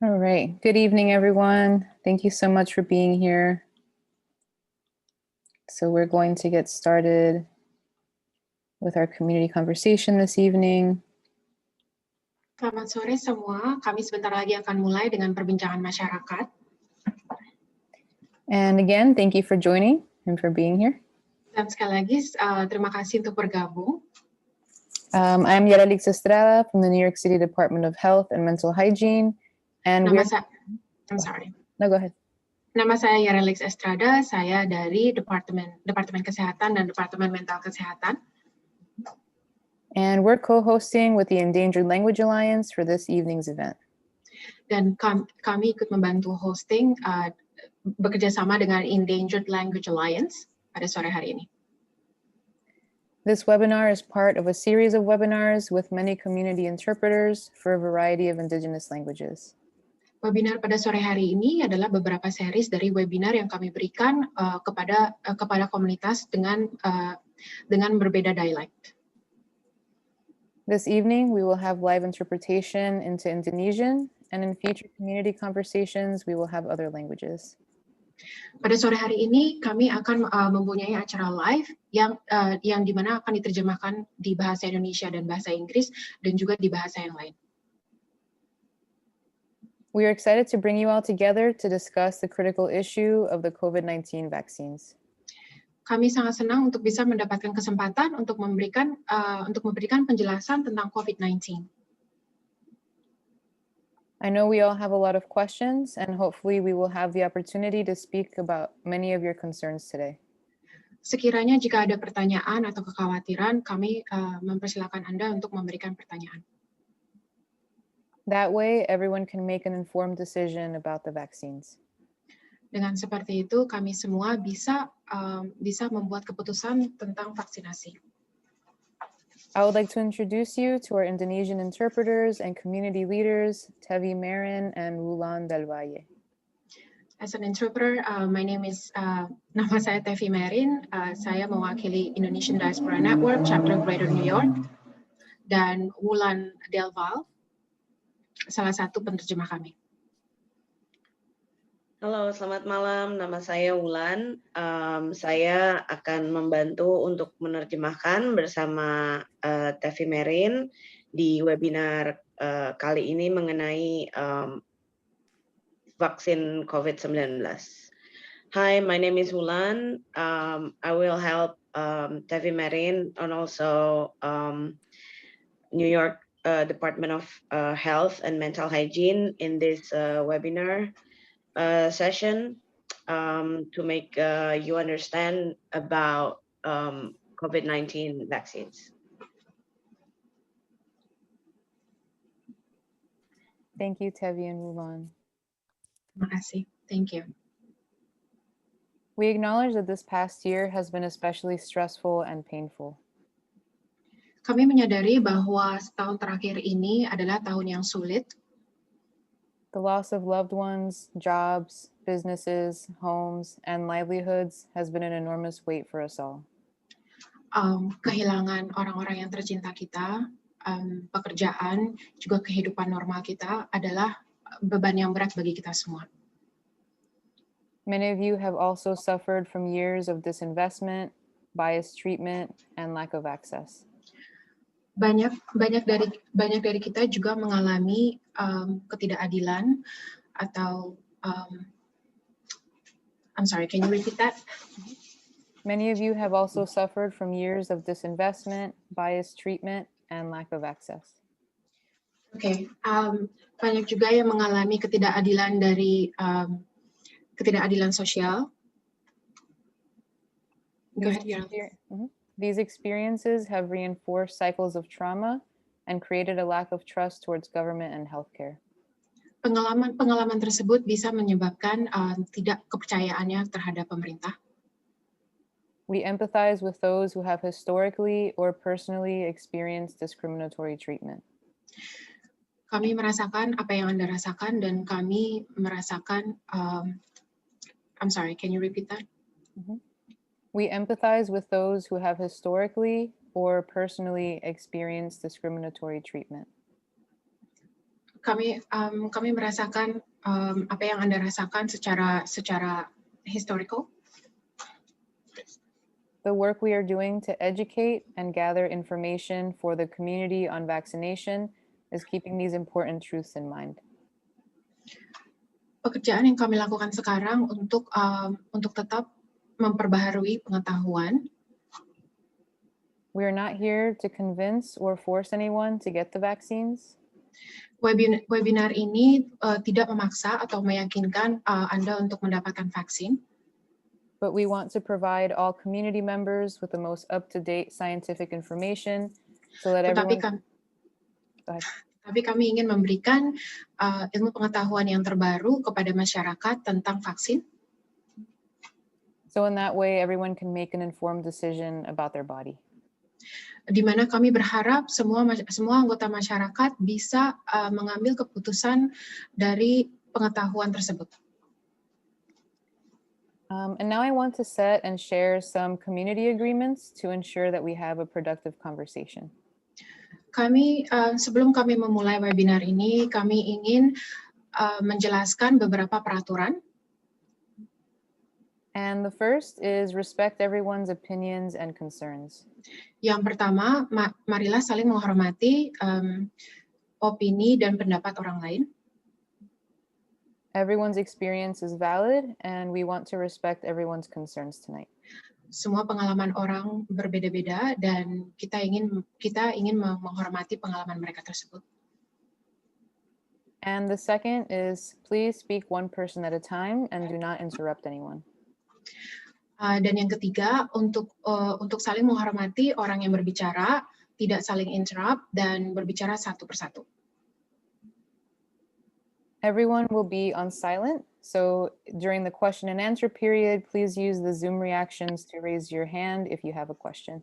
All right. Good evening, everyone. Thank you so much for being here. So we're going to get started with our community conversation this evening. Selamat sore semua. Kami sebentar lagi akan mulai dengan perbincangan masyarakat. And again, thank you for joining and for being here. Dan sekali lagi, terima kasih untuk bergabung. I'm Yaralix Estrada from the New York City Department of Health and Mental Hygiene. And I'm sorry. No, go ahead. Nama saya Yaralix Estrada, saya dari Departemen Kesehatan dan Departemen Mental Kesehatan. And we're co-hosting with the Endangered Language Alliance for this evening's event. Dan kami ikut membantu hosting bekerja sama dengan Endangered Language Alliance pada sore hari ini. This webinar is part of a series of webinars with many community interpreters for a variety of indigenous languages. Webinar pada sore hari ini adalah beberapa series dari webinar yang kami berikan kepada komunitas dengan berbeda dialect. This evening, we will have live interpretation into Indonesian, and in future community conversations, we will have other languages. Pada sore hari ini, kami akan mempunyai acara live yang dimana akan diterjemahkan di bahasa Indonesia dan bahasa Inggris, dan juga di bahasa yang lain. We are excited to bring you all together to discuss the critical issue of the COVID-19 vaccines. Kami sangat senang untuk bisa mendapatkan kesempatan untuk memberikan penjelasan tentang COVID-19. I know we all have a lot of questions, and hopefully we will have the opportunity to speak about many of your concerns today. Sekiranya jika ada pertanyaan atau kekhawatiran, kami mempersilakan Anda untuk memberikan pertanyaan. That way, everyone can make an informed decision about the vaccines. Dengan seperti itu, kami semua bisa membuat keputusan tentang vaksinasi. I would like to introduce you to our Indonesian interpreters and community leaders, Tevi Marin and Wulan Del Valle. As an interpreter, my name is, nama saya Tevi Marin. Saya mewakili Indonesian Diaspora Network, Chapter Greater New York, dan Wulan Del Valle, salah satu penerjemah kami. Halo, selamat malam. Nama saya Wulan. Saya akan membantu untuk menerjemahkan bersama Tevi Marin di webinar kali ini mengenai vaksin COVID-19. Hi, my name is Wulan. I will help Tevi Marin and also New York Department of Health and Mental Hygiene in this webinar session to make you understand about COVID-19 vaccines. Thank you, Tevi and Wulan. Terima kasih. Thank you. We acknowledge that this past year has been especially stressful and painful. Kami menyadari bahwa tahun terakhir ini adalah tahun yang sulit. The loss of loved ones, jobs, businesses, homes, and livelihoods has been an enormous weight for us all. Kehilangan orang-orang yang tercinta kita, pekerjaan, juga kehidupan normal kita adalah beban yang berat bagi kita semua. Many of you have also suffered from years of disinvestment, biased treatment, and lack of access. Banyak dari kita juga mengalami ketidakadilan atau I'm sorry, can you repeat that? Many of you have also suffered from years of disinvestment, biased treatment, and lack of access. Oke, banyak juga yang mengalami ketidakadilan dari ketidakadilan sosial. Go ahead, Gerald. These experiences have reinforced cycles of trauma and created a lack of trust towards government and healthcare. Pengalaman tersebut bisa menyebabkan tidak kepercayaannya terhadap pemerintah. We empathize with those who have historically or personally experienced discriminatory treatment. Kami merasakan apa yang Anda rasakan dan kami merasakan, I'm sorry, can you repeat that? We empathize with those who have historically or personally experienced discriminatory treatment. Kami merasakan apa yang Anda rasakan secara historical. The work we are doing to educate and gather information for the community on vaccination is keeping these important truths in mind. Pekerjaan yang kami lakukan sekarang untuk tetap memperbaharui pengetahuan. We are not here to convince or force anyone to get the vaccines. Webinar ini tidak memaksa atau meyakinkan Anda untuk mendapatkan vaksin. But we want to provide all community members with the most up-to-date scientific information so that everyone... Tapi kami ingin memberikan ilmu pengetahuan yang terbaru kepada masyarakat tentang vaksin. So in that way, everyone can make an informed decision about their body. Di mana kami berharap semua anggota masyarakat bisa mengambil keputusan dari pengetahuan tersebut. And now I want to set and share some community agreements to ensure that we have a productive conversation. Sebelum kami memulai webinar ini, kami ingin menjelaskan beberapa peraturan. And the first is respect everyone's opinions and concerns. Yang pertama, marilah saling menghormati opini dan pendapat orang lain. Everyone's experience is valid, and we want to respect everyone's concerns tonight. Semua pengalaman orang berbeda-beda, dan kita ingin menghormati pengalaman mereka tersebut. And the second is please speak one person at a time and do not interrupt anyone. Dan yang ketiga, untuk saling menghormati orang yang berbicara, tidak saling interrupt dan berbicara satu persatu. Everyone will be on silent, so during the question and answer period, please use the Zoom reactions to raise your hand if you have a question.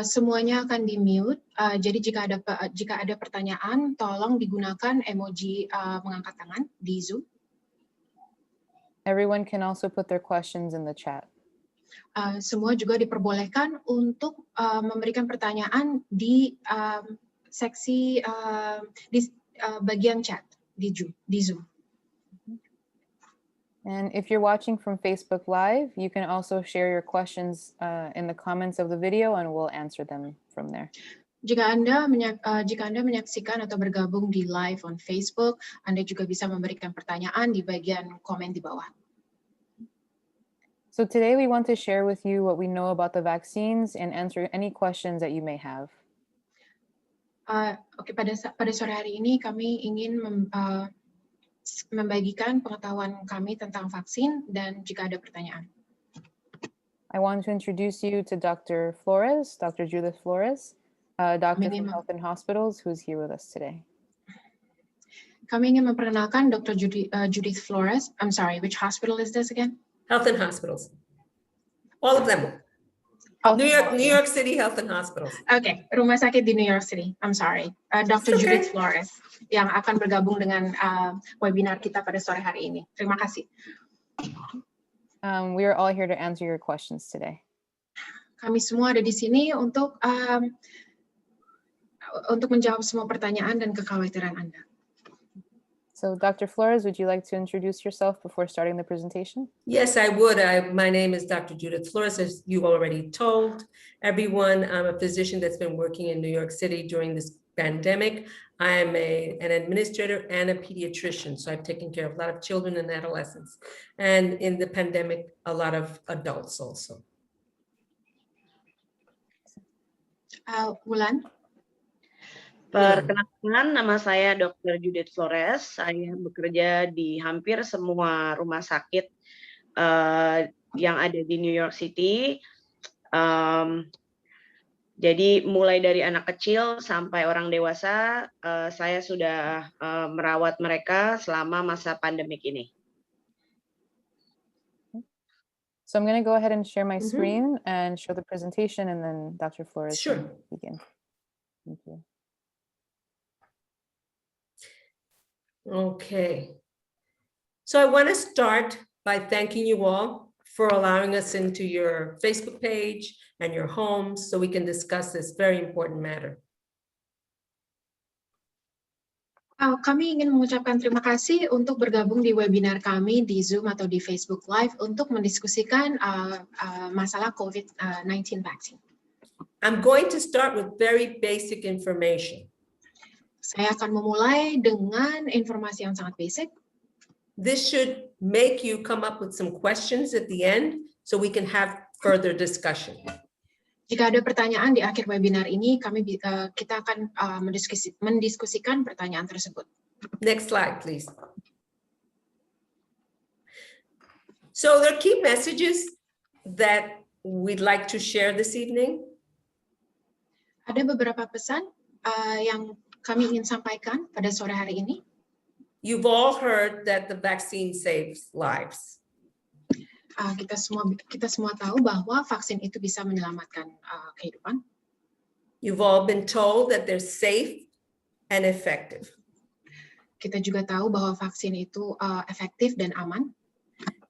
Semuanya akan di-mute, jadi jika ada pertanyaan, tolong digunakan emoji mengangkat tangan di Zoom. Everyone can also put their questions in the chat. Semua juga diperbolehkan untuk memberikan pertanyaan di seksi di bagian chat di Zoom. And if you're watching from Facebook Live, you can also share your questions in the comments of the video and we'll answer them from there. Jika Anda menyaksikan atau bergabung di live on Facebook, Anda juga bisa memberikan pertanyaan di bagian komen di bawah. So today we want to share with you what we know about the vaccines and answer any questions that you may have. Oke, pada sore hari ini kami ingin membagikan pengetahuan kami tentang vaksin dan jika ada pertanyaan. I want to introduce you to Dr. Flores, Dr. Judith Flores, doctor from Health and Hospitals, who's here with us today. Kami ingin memperkenalkan Dr. Judith Flores. I'm sorry, which hospital is this again? Health and Hospitals. All of them. New York City Health and Hospitals. Okay, rumah sakit di New York City. I'm sorry. Dr. Judith Flores yang akan bergabung dengan webinar kita pada sore hari ini. Terima kasih. We are all here to answer your questions today. Kami semua ada di sini untuk menjawab semua pertanyaan dan kekhawatiran Anda. So, Dr. Flores, would you like to introduce yourself before starting the presentation? Yes, I would. My name is Dr. Judith Flores, as you already told everyone. I'm a physician that's been working in New York City during this pandemic. I'm an administrator and a pediatrician, so I've taken care of a lot of children and adolescents. And in the pandemic, a lot of adults also. Wulan. Perkenalkan, nama saya Dr. Judith Flores. Saya bekerja di hampir semua rumah sakit yang ada di New York City. Jadi mulai dari anak kecil sampai orang dewasa, saya sudah merawat mereka selama masa pandemik ini. So I'm going to go ahead and share my screen and show the presentation, and then Dr. Flores can begin. Thank you. Okay. So I want to start by thanking you all for allowing us into your Facebook page and your homes so we can discuss this very important matter. Kami ingin mengucapkan terima kasih untuk bergabung di webinar kami di Zoom atau di Facebook Live untuk mendiskusikan masalah COVID-19 vaksin. I'm going to start with very basic information. Saya akan memulai dengan informasi yang sangat basic. This should make you come up with some questions at the end so we can have further discussion. Jika ada pertanyaan di akhir webinar ini, kita akan mendiskusikan pertanyaan tersebut. Next slide, please. So there are key messages that we'd like to share this evening. Ada beberapa pesan yang kami ingin sampaikan pada sore hari ini. You've all heard that the vaccine saves lives. Kita semua tahu bahwa vaksin itu bisa menyelamatkan kehidupan. You've all been told that they're safe and effective. Kita juga tahu bahwa vaksin itu efektif dan aman.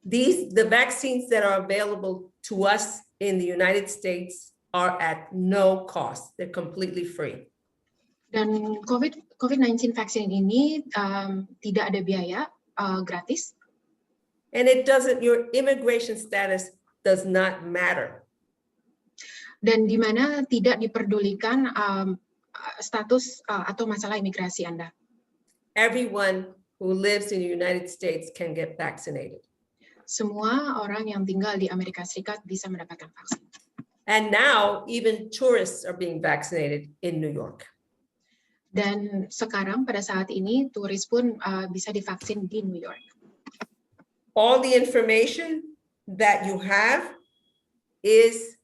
The vaccines that are available to us in the United States are at no cost. They're completely free. Dan COVID-19 vaksin ini tidak ada biaya, gratis. And your immigration status does not matter. Dan di mana tidak diperdulikan status atau masalah imigrasi Anda. Everyone who lives in the United States can get vaccinated. Semua orang yang tinggal di Amerika Serikat bisa mendapatkan vaksin. And now even tourists are being vaccinated in New York. Dan sekarang pada saat ini turis pun bisa divaksin di New York. All the information that you have is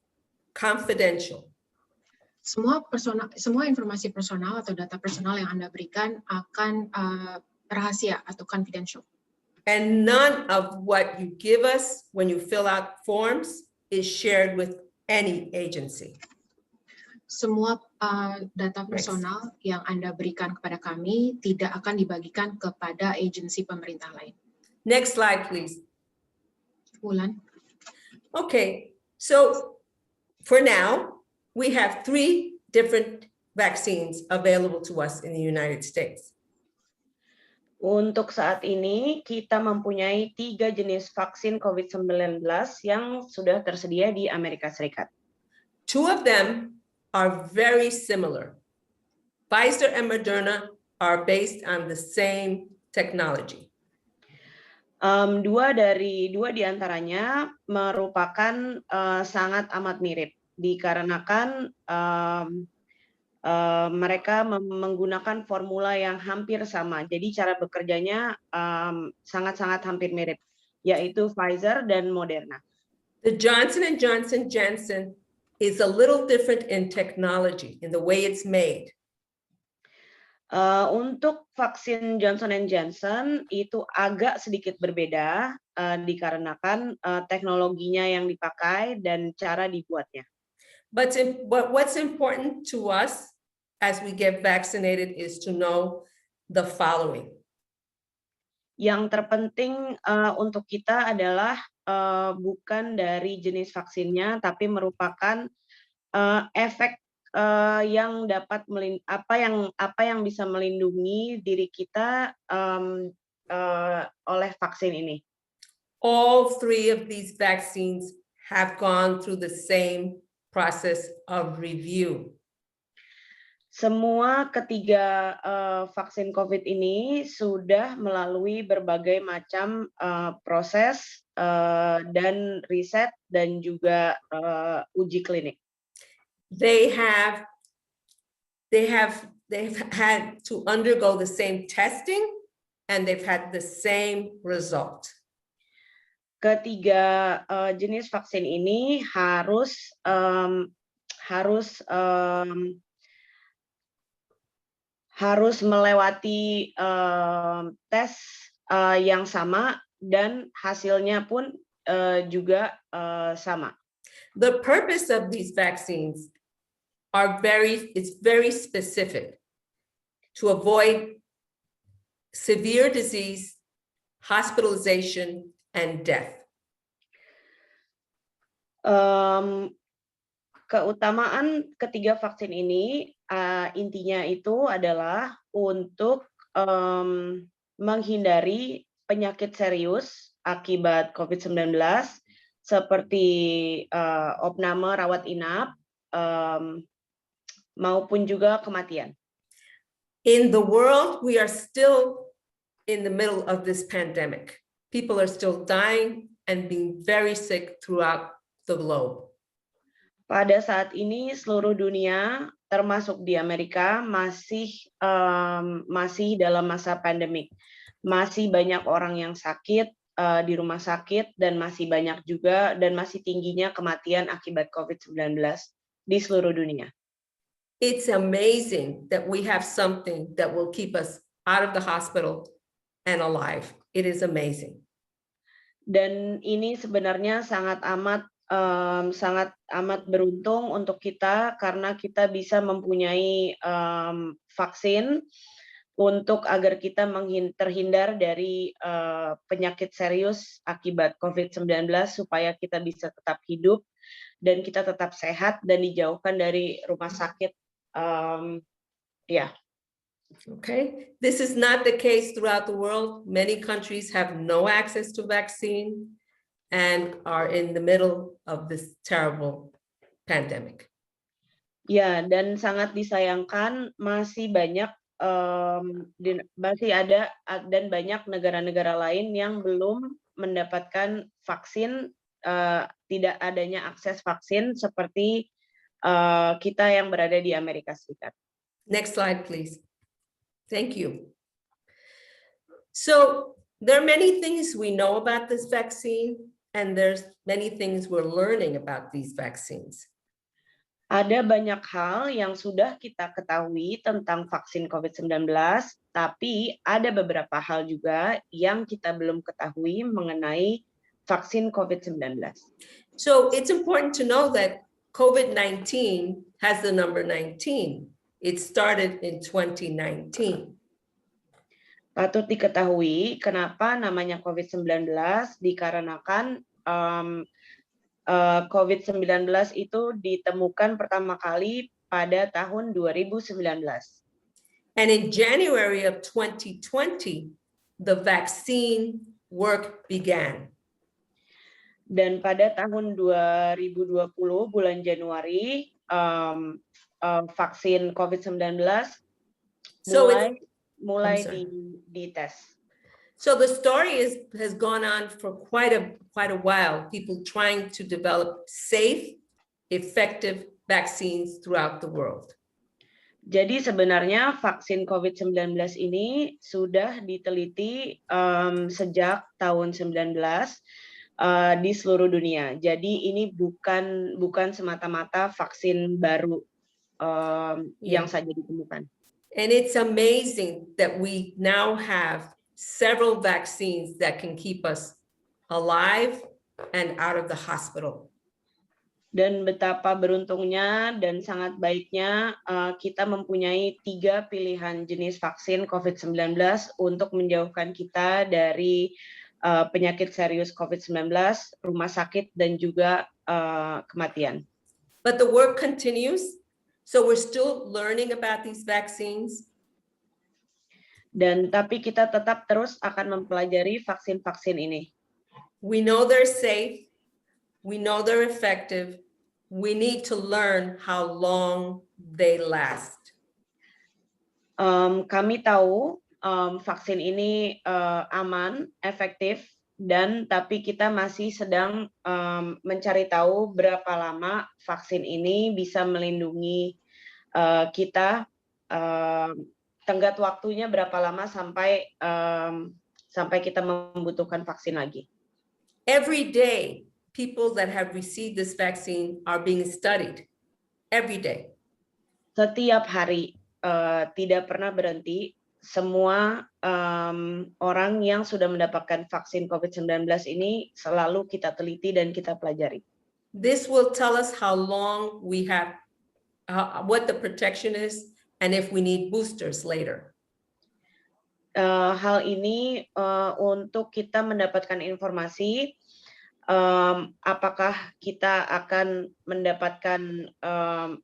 confidential. Semua informasi personal atau data personal yang Anda berikan akan rahasia atau confidential. And none of what you give us when you fill out forms is shared with any agency. Semua data personal yang Anda berikan kepada kami tidak akan dibagikan kepada agensi pemerintah lain. Next slide, please. Wulan. Okay, so for now, we have 3 different vaccines available to us in the United States. Untuk saat ini, kita mempunyai 3 jenis vaksin COVID-19 yang sudah tersedia di Amerika Serikat. 2 of them are very similar. Pfizer and Moderna are based on the same technology. Dua di antaranya merupakan sangat amat mirip, dikarenakan mereka menggunakan formula yang hampir sama. Jadi cara bekerjanya sangat-sangat hampir mirip, yaitu Pfizer dan Moderna. The Johnson & Johnson Janssen is a little different in technology, in the way it's made. Untuk vaksin Johnson & Johnson itu agak sedikit berbeda dikarenakan teknologinya yang dipakai dan cara dibuatnya. But what's important to us as we get vaccinated is to know the following. Yang terpenting untuk kita adalah bukan dari jenis vaksinnya, tapi merupakan efek yang dapat apa yang bisa melindungi diri kita oleh vaksin ini. All 3 of these vaccines have gone through the same process of review. Semua ketiga vaksin COVID ini sudah melalui berbagai macam proses dan riset dan juga uji klinik. They have they've had to undergo the same testing and they've had the same result. Ketiga jenis vaksin ini harus melewati tes yang sama dan hasilnya pun juga sama. The purpose of these vaccines is very specific to avoid severe disease, hospitalization, and death. Keutamaan ketiga vaksin ini intinya itu adalah untuk menghindari penyakit serius akibat COVID-19 seperti opname rawat inap maupun juga kematian. In the world, we are still in the middle of this pandemic. People are still dying and being very sick throughout the globe. Pada saat ini seluruh dunia, termasuk di Amerika, masih dalam masa pandemik. Masih banyak orang yang sakit di rumah sakit dan masih banyak juga dan masih tingginya kematian akibat COVID-19 di seluruh dunia. It's amazing that we have something that will keep us out of the hospital and alive. It is amazing. Dan ini sebenarnya sangat amat beruntung untuk kita karena kita bisa mempunyai vaksin untuk agar kita terhindar dari penyakit serius akibat COVID-19 supaya kita bisa tetap hidup dan kita tetap sehat dan dijauhkan dari rumah sakit. Okay, this is not the case throughout the world. Many countries have no access to vaccine and are in the middle of this terrible pandemic. Ya, dan sangat disayangkan masih ada dan banyak negara-negara lain yang belum mendapatkan vaksin, tidak adanya akses vaksin seperti kita yang berada di Amerika Serikat. Next slide, please. Thank you. So there are many things we know about this vaccine, and there's many things we're learning about these vaccines. Ada banyak hal yang sudah kita ketahui tentang vaksin COVID-19, tapi ada beberapa hal juga yang kita belum ketahui mengenai vaksin COVID-19. So it's important to know that COVID-19 has the number 19. It started in 2019. Patut diketahui kenapa namanya COVID-19 dikarenakan COVID-19 itu ditemukan pertama kali pada tahun 2019. And in January of 2020, the vaccine work began. Dan pada tahun 2020 bulan Januari vaksin COVID-19 mulai dites. So the story has gone on for quite a while, people trying to develop safe, effective vaccines throughout the world. Jadi sebenarnya vaksin COVID-19 ini sudah diteliti sejak tahun 19 di seluruh dunia. Jadi ini bukan semata-mata vaksin baru yang saja ditemukan. And it's amazing that we now have several vaccines that can keep us alive and out of the hospital. Dan betapa beruntungnya dan sangat baiknya kita mempunyai 3 pilihan jenis vaksin COVID-19 untuk menjauhkan kita dari penyakit serius COVID-19, rumah sakit, dan juga kematian. But the work continues, so we're still learning about these vaccines. Dan tapi kita tetap terus akan mempelajari vaksin-vaksin ini. We know they're safe, we know they're effective, we need to learn how long they last. Kami tahu vaksin ini aman, efektif, dan tapi kita masih sedang mencari tahu berapa lama vaksin ini bisa melindungi kita tenggat waktunya berapa lama sampai sampai kita membutuhkan vaksin lagi. Every day, people that have received this vaccine are being studied. Every day. Setiap hari, tidak pernah berhenti, semua orang yang sudah mendapatkan vaksin COVID-19 ini selalu kita teliti dan kita pelajari. This will tell us how long we have, what the protection is, and if we need boosters later. Hal ini untuk kita mendapatkan informasi apakah kita akan mendapatkan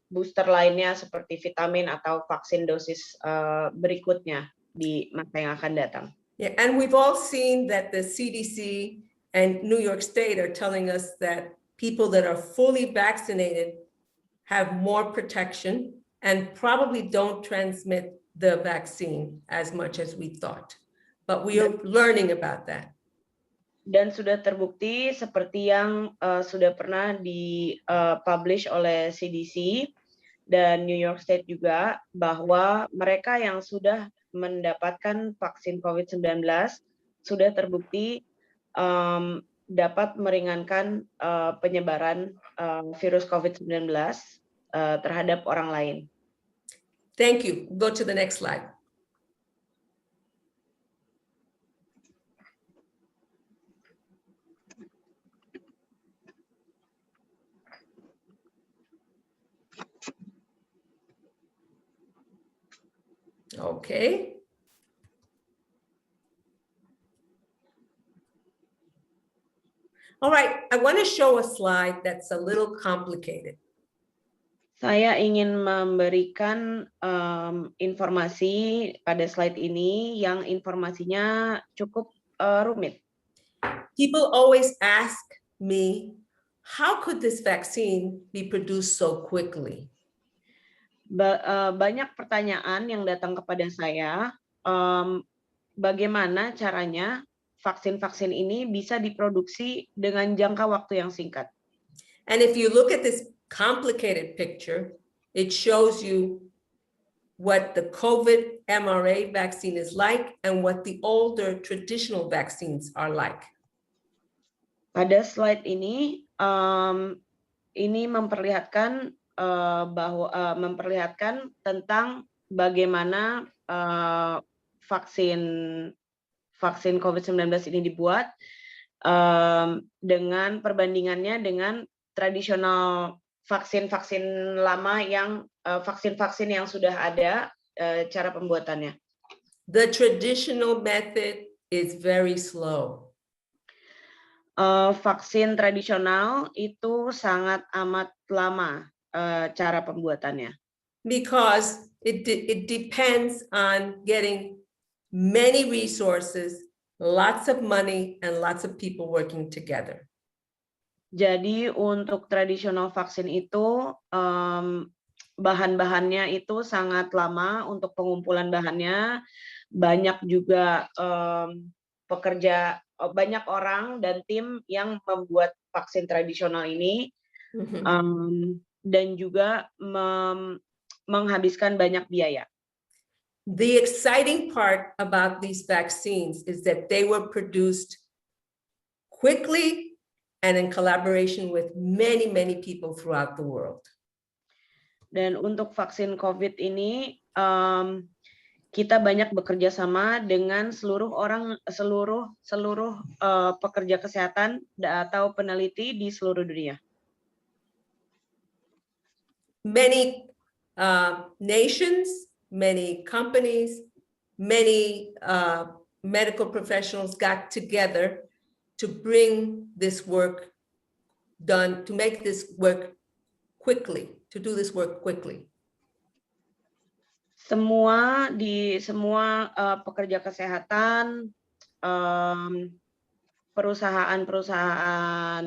booster lainnya seperti vitamin atau vaksin dosis berikutnya di masa yang akan datang. Yeah, and we've all seen that the CDC and New York State are telling us that people that are fully vaccinated have more protection and probably don't transmit the vaccine as much as we thought. But we are learning about that. Dan sudah terbukti seperti yang sudah pernah dipublish oleh CDC dan New York State juga, bahwa mereka yang sudah mendapatkan vaksin COVID-19 sudah terbukti dapat meringankan penyebaran virus COVID-19 terhadap orang lain. Thank you. Go to the next slide. Okay. All right, I want to show a slide that's a little complicated. Saya ingin memberikan informasi pada slide ini yang informasinya cukup rumit. People always ask me, how could this vaccine be produced so quickly? Banyak pertanyaan yang datang kepada saya, bagaimana caranya vaksin-vaksin ini bisa diproduksi dengan jangka waktu yang singkat. And if you look at this complicated picture, it shows you what the COVID mRNA vaccine is like and what the older traditional vaccines are like. Pada slide ini memperlihatkan memperlihatkan tentang bagaimana vaksin COVID-19 ini dibuat dengan perbandingannya dengan tradisional vaksin-vaksin lama yang vaksin-vaksin yang sudah ada cara pembuatannya. The traditional method is very slow. Vaksin tradisional itu sangat amat lama cara pembuatannya. Because it depends on getting many resources, lots of money, and lots of people working together. Jadi untuk tradisional vaksin itu bahan-bahannya itu sangat lama untuk pengumpulan bahannya, banyak juga banyak orang dan tim yang membuat vaksin tradisional ini dan juga menghabiskan banyak biaya. The exciting part about these vaccines is that they were produced quickly and in collaboration with many, many people throughout the world. Dan untuk vaksin COVID ini, kita banyak bekerja sama dengan seluruh pekerja kesehatan atau peneliti di seluruh dunia. Many nations, many companies, many medical professionals got together to bring this work done, to make this work quickly, to do this work quickly. Semua pekerja kesehatan, perusahaan-perusahaan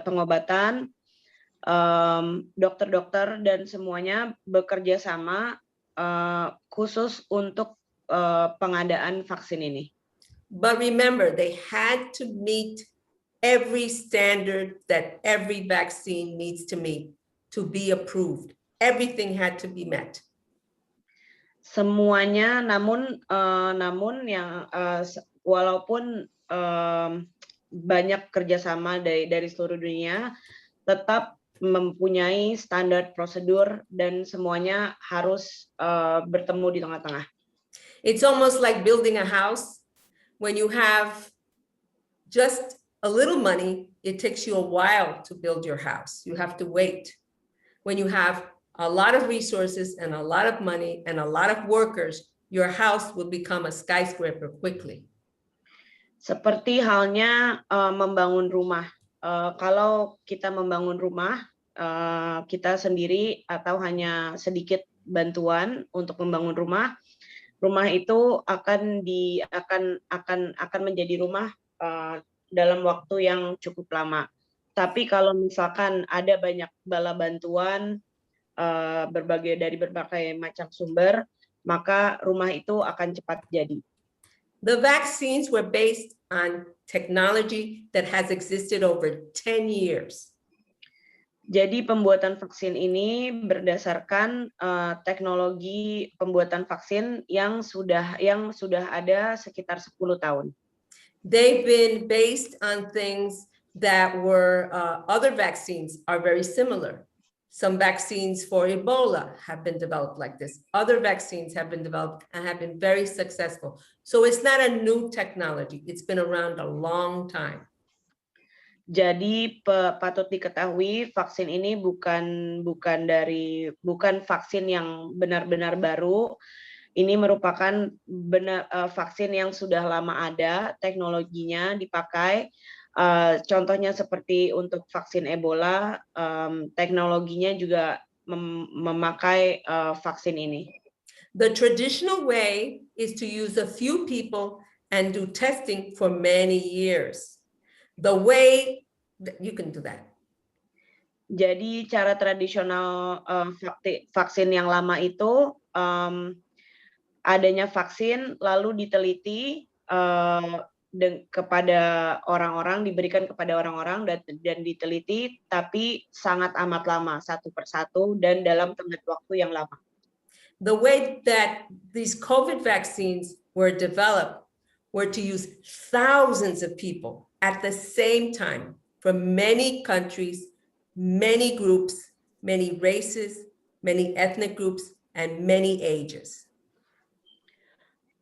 pengobatan, dokter-dokter dan semuanya bekerja sama khusus untuk pengadaan vaksin ini. But remember, they had to meet every standard that every vaccine needs to meet to be approved. Everything had to be met. Semuanya, namun yang walaupun banyak kerjasama dari seluruh dunia, tetap mempunyai standar prosedur dan semuanya harus bertemu di tengah-tengah. It's almost like building a house. When you have just a little money, it takes you a while to build your house. You have to wait. When you have a lot of resources and a lot of money and a lot of workers, your house will become a skyscraper quickly. Seperti halnya membangun rumah. Kalau kita membangun rumah, kita sendiri atau hanya sedikit bantuan untuk membangun rumah, rumah itu akan menjadi rumah dalam waktu yang cukup lama. Tapi kalau misalkan ada banyak bala bantuan dari berbagai macam sumber, maka rumah itu akan cepat jadi. The vaccines were based on technology that has existed over 10 years. Jadi pembuatan vaksin ini berdasarkan teknologi pembuatan vaksin yang sudah ada sekitar 10 tahun. They've been based on things that were other vaccines are very similar. Some vaccines for Ebola have been developed like this. Other vaccines have been developed and have been very successful. So it's not a new technology. It's been around a long time. Jadi patut diketahui vaksin ini bukan vaksin yang benar-benar baru. Ini merupakan vaksin yang sudah lama ada, teknologinya dipakai. Contohnya seperti untuk vaksin Ebola, teknologinya juga memakai vaksin ini. The traditional way is to use a few people and do testing for many years. The way you can do that. Jadi cara tradisional vaksin yang lama itu adanya vaksin lalu diteliti kepada orang-orang, diberikan kepada orang-orang dan diteliti, tapi sangat amat lama satu persatu dan dalam tenggat waktu yang lama. The way that these COVID vaccines were developed were to use thousands of people at the same time from many countries, many groups, many races, many ethnic groups, and many ages.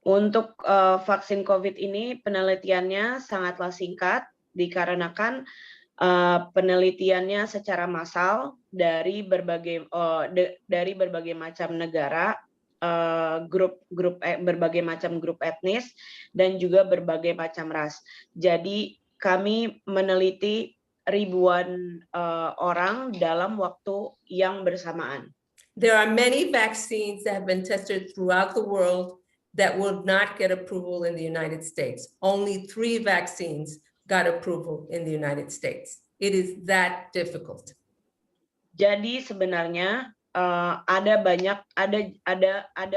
Untuk vaksin COVID ini penelitiannya sangatlah singkat dikarenakan penelitiannya secara massal dari berbagai macam negara, berbagai macam grup etnis dan juga berbagai macam ras. Jadi kami meneliti ribuan orang dalam waktu yang bersamaan. There are many vaccines that have been tested throughout the world that will not get approval in the United States. Only 3 vaccines got approval in the United States. It is that difficult. Jadi sebenarnya ada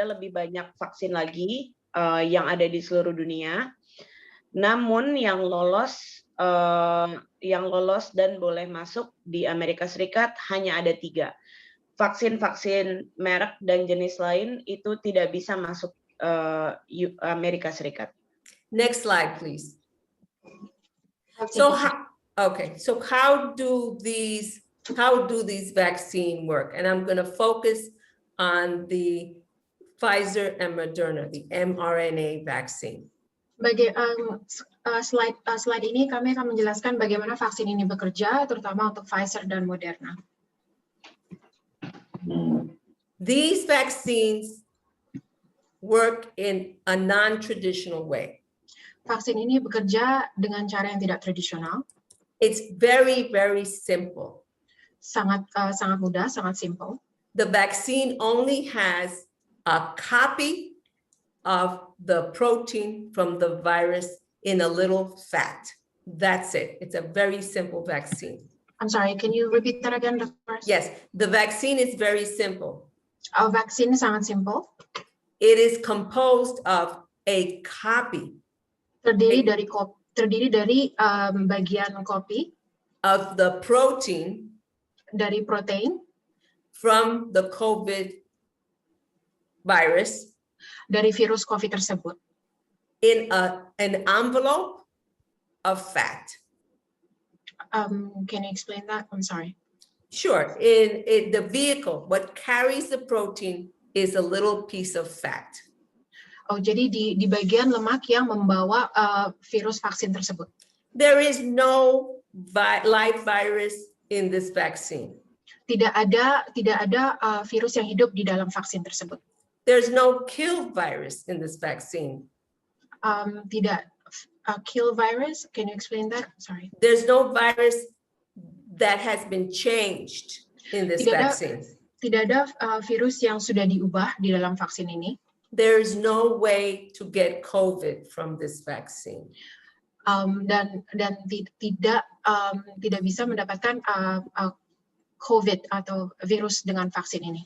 lebih banyak vaksin lagi yang ada di seluruh dunia. Namun yang lolos dan boleh masuk di Amerika Serikat hanya ada 3. Vaksin-vaksin merek dan jenis lain itu tidak bisa masuk Amerika Serikat. Next slide, please. So how do these vaccines work? And I'm going to focus on the Pfizer and Moderna, the mRNA vaccine. Slide ini kami akan menjelaskan bagaimana vaksin ini bekerja, terutama untuk Pfizer dan Moderna. These vaccines work in a non-traditional way. Vaksin ini bekerja dengan cara yang tidak tradisional. It's very, very simple. Sangat mudah, sangat simple. The vaccine only has a copy of the protein from the virus in a little fat. That's it. It's a very simple vaccine. I'm sorry, can you repeat that again? Yes, the vaccine is very simple. Vaksin sangat simple. It is composed of a copy. Terdiri terdiri dari bagian kopi, of the protein dari protein, from the COVID virus dari virus COVID tersebut, in an envelope of fat. Can you explain that? I'm sorry. Sure, in the vehicle, what carries the protein is a little piece of fat. Oh, jadi di bagian lemak yang membawa virus vaksin tersebut. There is no live virus in this vaccine. Tidak ada virus yang hidup di dalam vaksin tersebut. There's no kill virus in this vaccine. Tidak kill virus. Can you explain that? Sorry. There's no virus that has been changed in this vaccine. Tidak ada virus yang sudah diubah di dalam vaksin ini. There's no way to get COVID from this vaccine. Dan tidak bisa mendapatkan COVID atau virus dengan vaksin ini.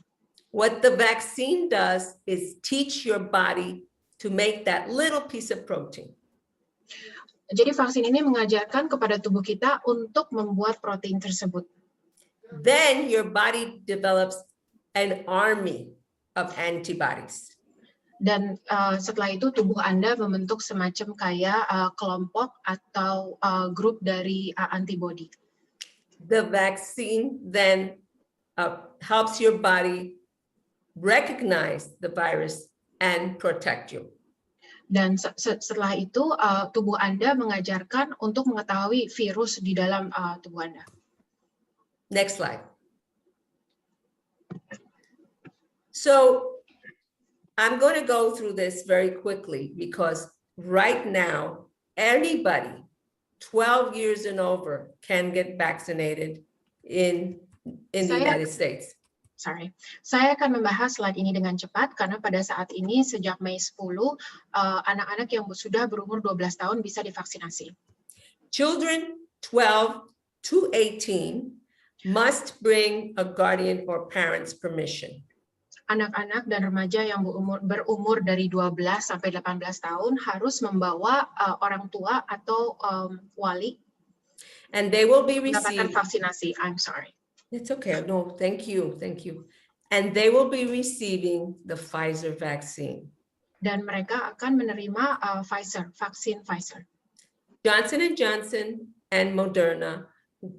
What the vaccine does is teach your body to make that little piece of protein. Jadi vaksin ini mengajarkan kepada tubuh kita untuk membuat protein tersebut. Then your body develops an army of antibodies. Dan setelah itu tubuh Anda membentuk semacam kayak kelompok atau grup dari antibody. The vaccine then helps your body recognize the virus and protect you. Dan setelah itu tubuh Anda mengajarkan untuk mengetahui virus di dalam tubuh Anda. Next slide. So I'm going to go through this very quickly because right now, anybody 12 years and over can get vaccinated in the United States. Sorry, saya akan membahas slide ini dengan cepat karena pada saat ini sejak Mei 10, anak-anak yang sudah berumur 12 tahun bisa divaksinasi. Children 12 to 18 must bring a guardian or parent's permission. Anak-anak dan remaja yang berumur dari 12 sampai 18 tahun harus membawa orang tua atau wali. And they will be Mendapatkan receiving vaksinasi. I'm sorry. It's okay. No, thank you. Thank you. And they will be receiving the Pfizer vaccine. Dan mereka akan menerima vaksin Pfizer. Johnson & Johnson and Moderna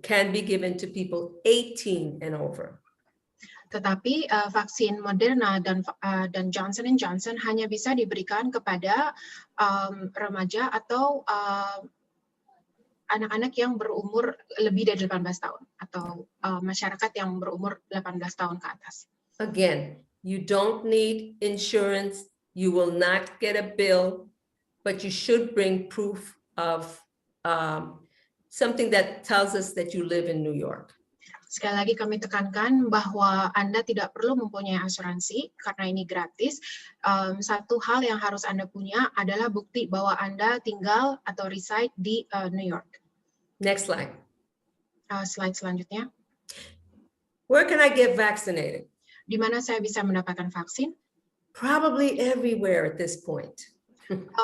can be given to people 18 and over. Tetapi vaksin Moderna dan Johnson & Johnson hanya bisa diberikan kepada remaja atau anak-anak yang berumur lebih dari 18 tahun atau masyarakat yang berumur 18 tahun ke atas. Again, you don't need insurance. You will not get a bill, but you should bring proof of something that tells us that you live in New York. Sekali lagi kami tekankan bahwa Anda tidak perlu mempunyai asuransi karena ini gratis. Satu hal yang harus Anda punya adalah bukti bahwa Anda tinggal atau reside di New York. Next slide. Slide selanjutnya. Where can I get vaccinated? Di mana saya bisa mendapatkan vaksin? Probably everywhere at this point.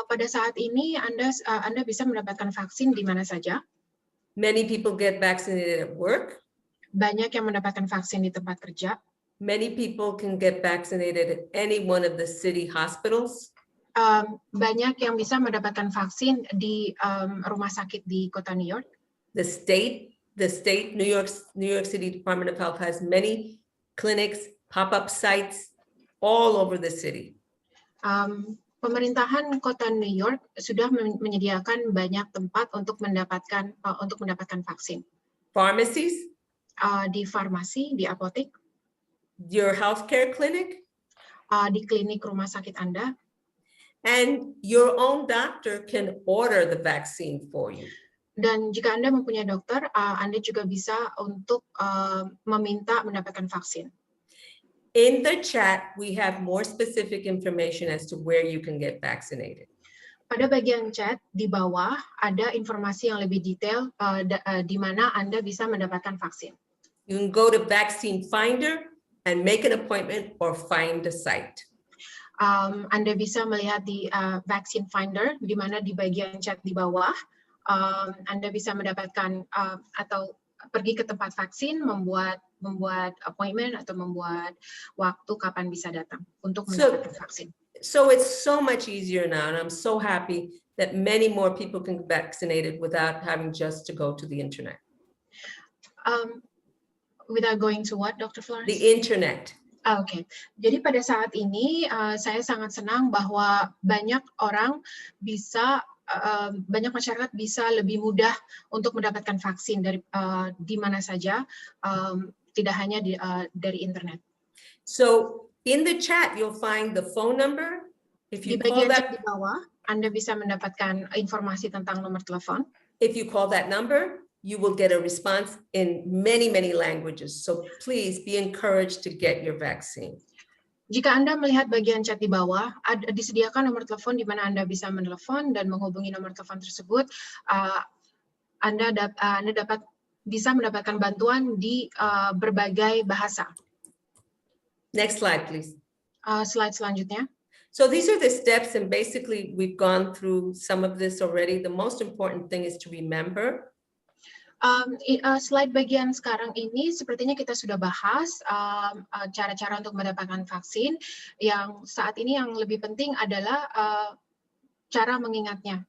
Pada saat ini Anda bisa mendapatkan vaksin di mana saja. Many people get vaccinated at work. Banyak yang mendapatkan vaksin di tempat kerja. Many people can get vaccinated at any one of the city hospitals. Banyak yang bisa mendapatkan vaksin di rumah sakit di kota New York. The state, New York City Department of Health has many clinics, pop-up sites all over the city. Pemerintahan kota New York sudah menyediakan banyak tempat untuk mendapatkan vaksin. Pharmacies. Di farmasi, di apotek. Your healthcare clinic. Di klinik rumah sakit Anda. And your own doctor can order the vaccine for you. Dan jika Anda mempunyai dokter, Anda juga bisa untuk meminta mendapatkan vaksin. In the chat, we have more specific information as to where you can get vaccinated. Pada bagian chat di bawah ada informasi yang lebih detail di mana Anda bisa mendapatkan vaksin. You can go to Vaccine Finder and make an appointment or find a site. Anda bisa melihat di Vaccine Finder di mana di bagian chat di bawah Anda bisa mendapatkan atau pergi ke tempat vaksin, membuat appointment atau membuat waktu kapan bisa datang untuk mendapatkan vaksin. So it's so much easier now, and I'm so happy that many more people can get vaccinated without having just to go to the internet. Without going to what, Dr. Flores? The internet. Oke. Jadi pada saat ini saya sangat senang bahwa banyak orang bisa banyak masyarakat bisa lebih mudah untuk mendapatkan vaksin dari di mana saja, tidak hanya dari internet. So in the chat, you'll find the phone number. If Di you call bagian chat di that, bawah, Anda bisa mendapatkan informasi tentang nomor telepon. if you call that number, you will get a response in many, many languages. So please be encouraged to get your vaccine. Jika Anda melihat bagian chat di bawah, disediakan nomor telepon di mana Anda bisa menelepon dan menghubungi nomor telepon tersebut. Anda dapat bisa mendapatkan bantuan di berbagai bahasa. Next slide, please. Slide selanjutnya. So these are the steps, and basically we've gone through some of this already. The most important thing is to remember. Slide bagian sekarang ini sepertinya kita sudah bahas cara-cara untuk mendapatkan vaksin. Yang saat ini yang lebih penting adalah cara mengingatnya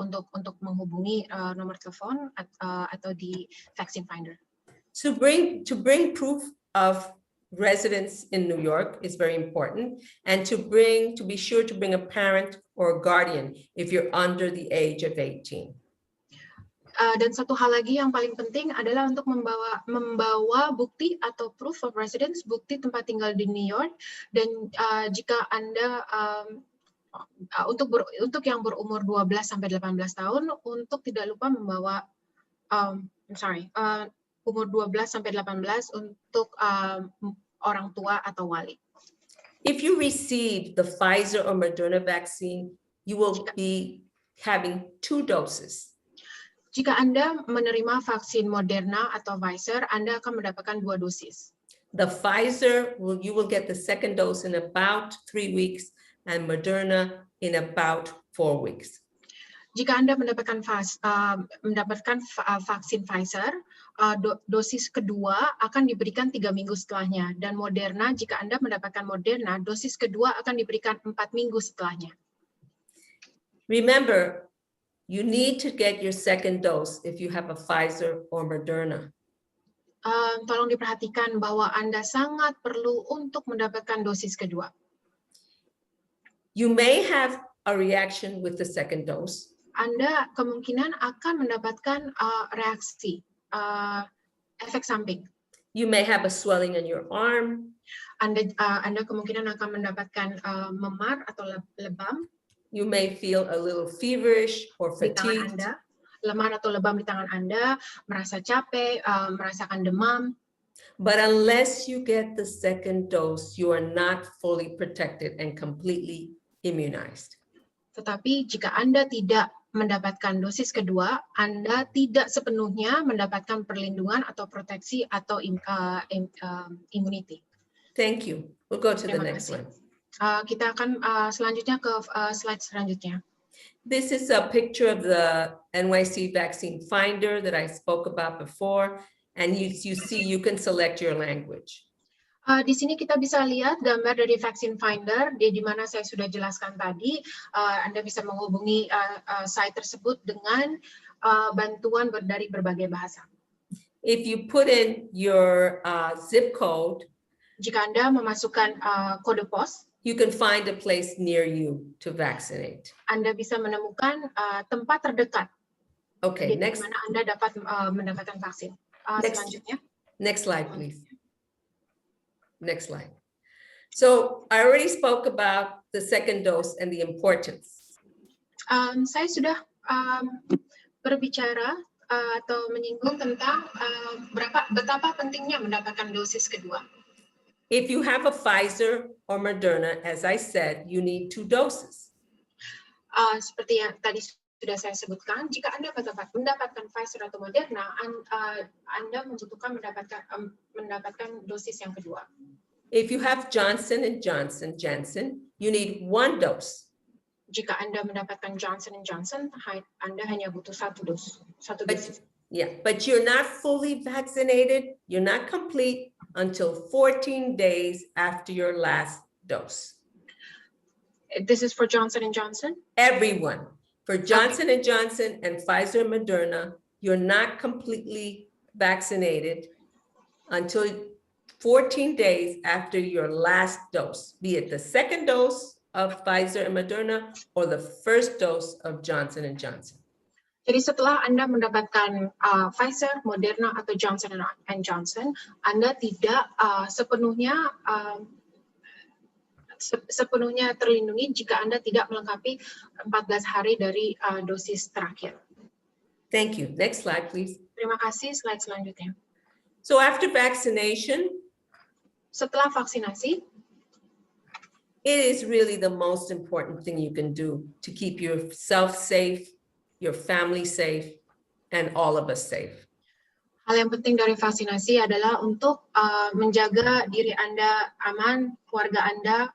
untuk menghubungi nomor telepon atau di Vaccine Finder. To bring proof of residence in New York is very important, and to be sure to bring a parent or a guardian if you're under the age of 18. Dan satu hal lagi yang paling penting adalah untuk membawa bukti atau proof of residence, bukti tempat tinggal di New York. Dan jika Anda untuk yang berumur 12 sampai 18 tahun, untuk tidak lupa membawa umur 12 sampai 18 untuk orang tua atau wali. If you receive the Pfizer or Moderna vaccine, you will be having 2 doses. Jika Anda menerima vaksin Moderna atau Pfizer, Anda akan mendapatkan 2 dosis. The Pfizer, you will get the second dose in about 3 weeks, and Moderna in about 4 weeks. Jika Anda mendapatkan vaksin Pfizer, dosis kedua akan diberikan 3 minggu setelahnya. Dan Moderna, jika Anda mendapatkan Moderna, dosis kedua akan diberikan 4 minggu setelahnya. Remember, you need to get your second dose if you have a Pfizer or Moderna. Tolong diperhatikan bahwa Anda sangat perlu untuk mendapatkan dosis kedua. You may have a reaction with the second dose. Anda kemungkinan akan mendapatkan reaksi, efek samping. You may have a swelling in your arm. Anda kemungkinan akan mendapatkan memar atau lebam. You may feel a little feverish or Di tangan fatigued. Anda, lemar atau lebam di tangan Anda, merasa capek, merasakan demam. But unless you get the second dose, you are not fully protected and completely immunized. Tetapi jika Anda tidak mendapatkan dosis kedua, Anda tidak sepenuhnya mendapatkan perlindungan atau proteksi atau immunity. Thank you. We'll go to the Terima next kasih. one. Kita akan selanjutnya ke slide selanjutnya. This is a picture of the NYC Vaccine Finder that I spoke about before, and you see you can select your language. Di sini kita bisa lihat gambar dari Vaccine Finder, di mana saya sudah jelaskan tadi. Anda bisa menghubungi site tersebut dengan bantuan dari berbagai bahasa. If you put in your zip code, Jika Anda memasukkan kode pos, you can find a place near you to vaccinate. Anda bisa menemukan tempat terdekat Okay, di next, mana Anda dapat mendapatkan vaksin. Selanjutnya. next slide, please. Next slide. So I already spoke about the second dose and the importance. Saya sudah berbicara atau menyinggung tentang betapa pentingnya mendapatkan dosis kedua. If you have a Pfizer or Moderna, as I said, you need 2 doses. Seperti yang tadi sudah saya sebutkan, jika Anda mendapatkan Pfizer atau Moderna, Anda membutuhkan mendapatkan dosis yang kedua. If you have Johnson & Johnson, Janssen, you need 1 dose. jika Anda mendapatkan Johnson & Johnson, Anda hanya butuh satu dosis. But you're not fully vaccinated, you're not complete until 14 days after your last dose. This is for Johnson & Johnson? Everyone. For Johnson & Johnson and Pfizer and Moderna, you're not completely vaccinated until 14 days after your last dose, be it the second dose of Pfizer and Moderna or the first dose of Johnson & Johnson. Jadi setelah Anda mendapatkan Pfizer, Moderna, atau Johnson & Johnson, Anda tidak sepenuhnya terlindungi jika Anda tidak melengkapi 14 hari dari dosis terakhir. Thank you. Next slide, please. Terima kasih. Slide selanjutnya. So after vaccination, setelah vaksinasi, it is really the most important thing you can do to keep yourself safe, your family safe, and all of us safe. Hal yang penting dari vaksinasi adalah untuk menjaga diri Anda aman, keluarga Anda,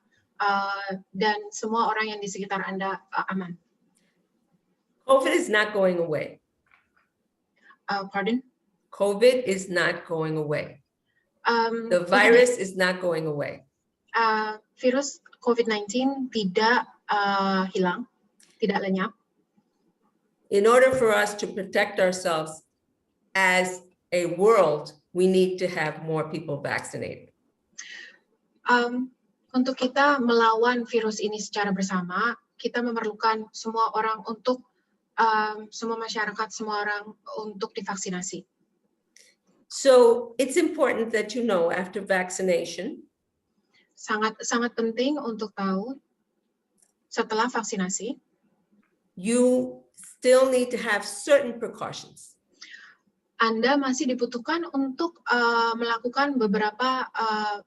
dan semua orang yang di sekitar Anda aman. COVID is not going away. Pardon? COVID is not going away. The virus is not going away. Virus COVID-19 tidak hilang, tidak lenyap. In order for us to protect ourselves as a world, we need to have more people vaccinated. Untuk kita melawan virus ini secara bersama, kita memerlukan semua orang untuk semua masyarakat, semua orang untuk divaksinasi. So it's important that you know after vaccination, sangat penting untuk tahu setelah vaksinasi, you still need to have certain precautions. Anda masih dibutuhkan untuk melakukan beberapa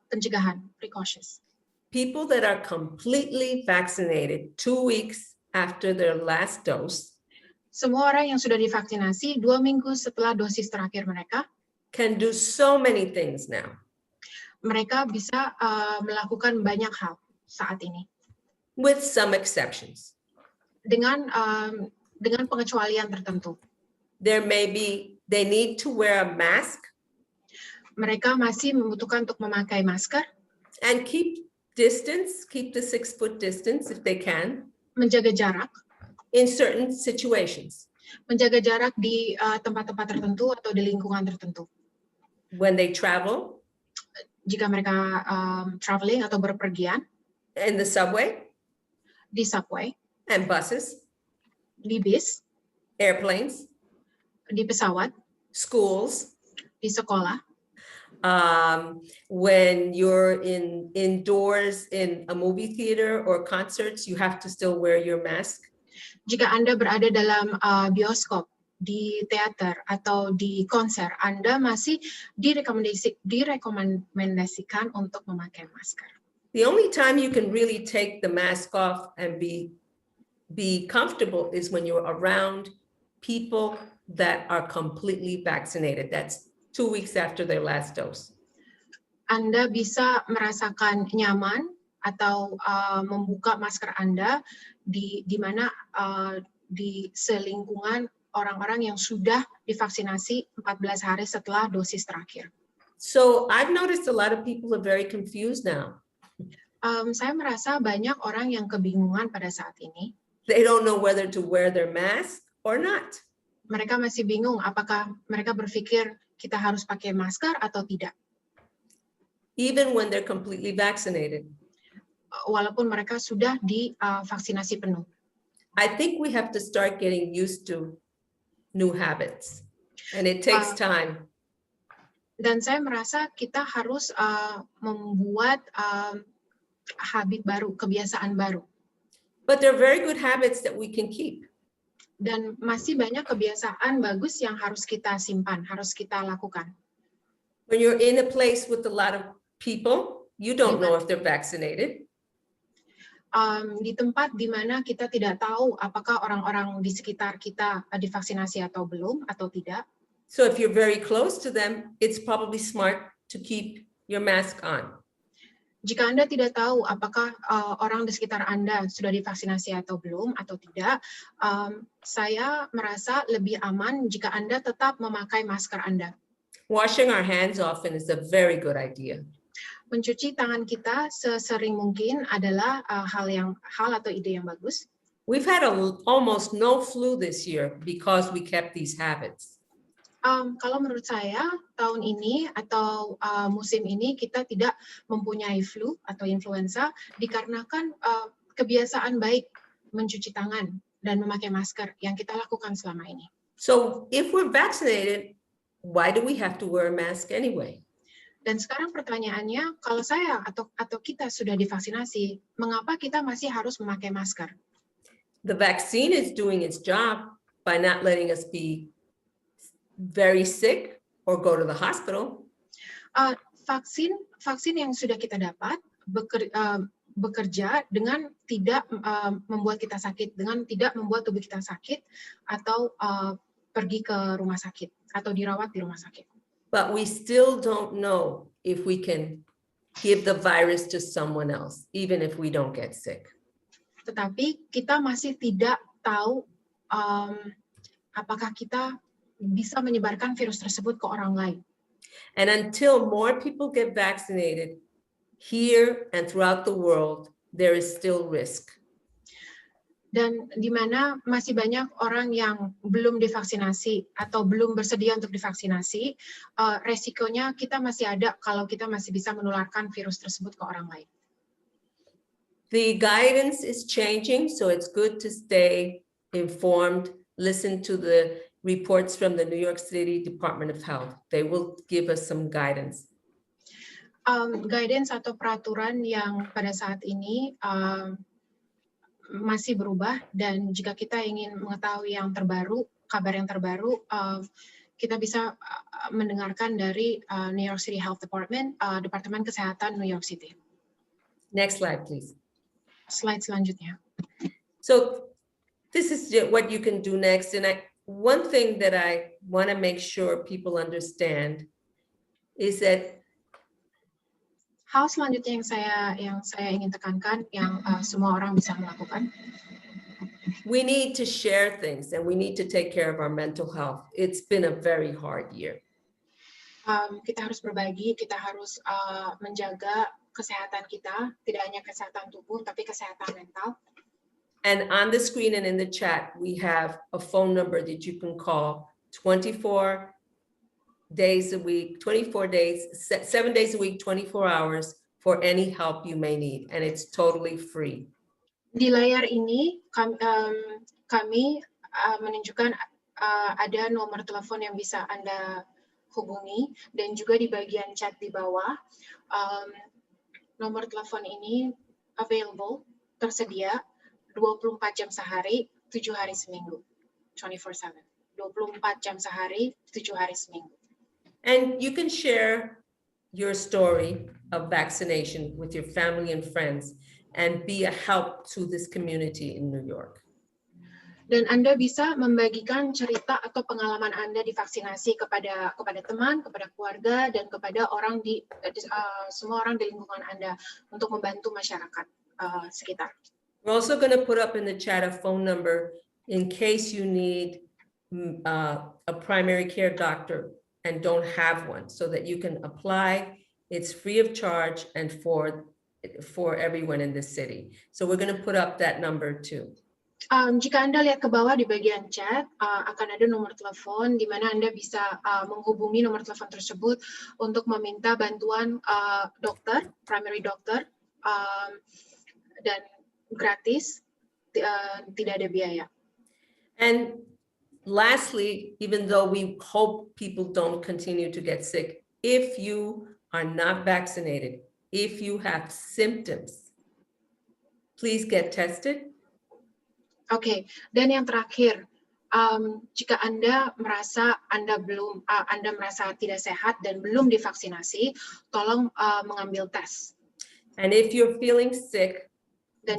pencegahan, precautions. People that are completely vaccinated 2 weeks after their last dose, semua orang yang sudah divaksinasi 2 minggu setelah dosis terakhir mereka, can do so many things now. Mereka bisa melakukan banyak hal saat ini. With some exceptions. Dengan pengecualian tertentu. They need to wear a mask. Mereka masih membutuhkan untuk memakai masker. And keep the 6-foot distance if they can. Menjaga jarak. In certain situations. Menjaga jarak di tempat-tempat tertentu atau di lingkungan tertentu. When they travel. Jika mereka traveling atau berpergian. In the subway. Di subway. And buses. Di bis. Airplanes. Di pesawat. Schools. Di sekolah. When you're indoors in a movie theater or concerts, you have to still wear your mask. Jika Anda berada dalam bioskop, di teater, atau di konser, Anda masih direkomendasikan untuk memakai masker. The only time you can really take the mask off and be comfortable is when you're around people that are completely vaccinated. That's 2 weeks after their last dose. Anda bisa merasakan nyaman atau membuka masker Anda di mana di selingkungan orang-orang yang sudah divaksinasi 14 hari setelah dosis terakhir. So I've noticed a lot of people are very confused now. Saya merasa banyak orang yang kebingungan pada saat ini. They don't know whether to wear their mask or not. Mereka masih bingung apakah mereka berpikir kita harus pakai masker atau tidak. Even when they're completely vaccinated. Walaupun mereka sudah divaksinasi penuh. I think we have to start getting used to new habits, and it takes time. Dan saya merasa kita harus membuat habit baru, kebiasaan baru. But there are very good habits that we can keep. Dan masih banyak kebiasaan bagus yang harus kita simpan, harus kita lakukan. When you're in a place with a lot of people, you don't know if they're vaccinated. Di tempat di mana kita tidak tahu apakah orang-orang di sekitar kita divaksinasi atau belum atau tidak. So if you're very close to them, it's probably smart to keep your mask on. Jika Anda tidak tahu apakah orang di sekitar Anda sudah divaksinasi atau belum atau tidak, saya merasa lebih aman jika Anda tetap memakai masker Anda. Washing our hands often is a very good idea. Mencuci tangan kita sesering mungkin adalah hal atau ide yang bagus. We've had almost no flu this year because we kept these habits. Kalau menurut saya, tahun ini atau musim ini kita tidak mempunyai flu atau influenza dikarenakan kebiasaan baik mencuci tangan dan memakai masker yang kita lakukan selama ini. So if we're vaccinated, why do we have to wear a mask anyway? Dan sekarang pertanyaannya, kalau saya atau kita sudah divaksinasi, mengapa kita masih harus memakai masker? The vaccine is doing its job by not letting us be very sick or go to the hospital. Vaksin yang sudah kita dapat bekerja dengan tidak membuat kita sakit, dengan tidak membuat tubuh kita sakit atau pergi ke rumah sakit atau dirawat di rumah sakit. But we still don't know if we can give the virus to someone else, even if we don't get sick. Tetapi kita masih tidak tahu apakah kita bisa menyebarkan virus tersebut ke orang lain. And until more people get vaccinated here and throughout the world, there is still risk. Dan di mana masih banyak orang yang belum divaksinasi atau belum bersedia untuk divaksinasi, resikonya kita masih ada kalau kita masih bisa menularkan virus tersebut ke orang lain. The guidance is changing, so it's good to stay informed, listen to the reports from the New York City Department of Health. They will give us some guidance. Guidance atau peraturan yang pada saat ini masih berubah, dan jika kita ingin mengetahui yang terbaru, kabar yang terbaru, kita bisa mendengarkan dari New York City Health Department, Departemen Kesehatan New York City. Next slide, please. Slide selanjutnya. So this is what you can do next. And one thing that I want to make sure people understand is that hal selanjutnya yang saya ingin tekankan, yang semua orang bisa melakukan. We need to share things and we need to take care of our mental health. It's been a very hard year. Kita harus berbagi, kita harus menjaga kesehatan kita, tidak hanya kesehatan tubuh, tapi kesehatan mental. And on the screen and in the chat, we have a phone number that you can call 24 days a week, 7 days a week, 24 hours for any help you may need. And it's totally free. Di layar ini kami menunjukkan ada nomor telepon yang bisa Anda hubungi, dan juga di bagian chat di bawah, nomor telepon ini available, tersedia 24 jam sehari, 7 hari seminggu, 24/7, 24 jam sehari, 7 hari seminggu. And you can share your story of vaccination with your family and friends and be a help to this community in New York. Dan Anda bisa membagikan cerita atau pengalaman Anda divaksinasi kepada teman, kepada keluarga, dan kepada semua orang di lingkungan Anda untuk membantu masyarakat sekitar. We're also going to put up in the chat a phone number in case you need a primary care doctor and don't have one, so that you can apply. It's free of charge and for everyone in the city. So we're going to put up that number too. Jika Anda lihat ke bawah di bagian chat, akan ada nomor telepon di mana Anda bisa menghubungi nomor telepon tersebut untuk meminta bantuan dokter, primary doctor, dan gratis, tidak ada biaya. And lastly, even though we hope people don't continue to get sick, if you are not vaccinated, if you have symptoms, please get tested. Oke, dan yang terakhir, jika Anda merasa Anda tidak sehat dan belum divaksinasi, tolong mengambil tes. And if you're feeling sick, dan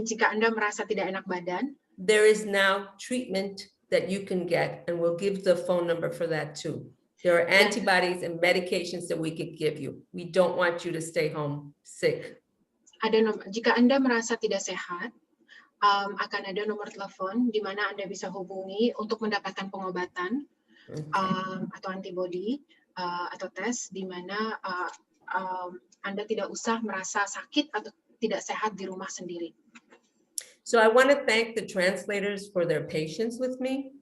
jika Anda merasa tidak enak badan, there is now treatment that you can get, and we'll give the phone number for that too. There are antibodies and medications that we could give you. We don't want you to stay home sick. Jika Anda merasa tidak sehat, akan ada nomor telepon di mana Anda bisa hubungi untuk mendapatkan pengobatan atau antibodi atau tes di mana Anda tidak usah merasa sakit atau tidak sehat di rumah sendiri. So I want to thank the translators for their patience with me.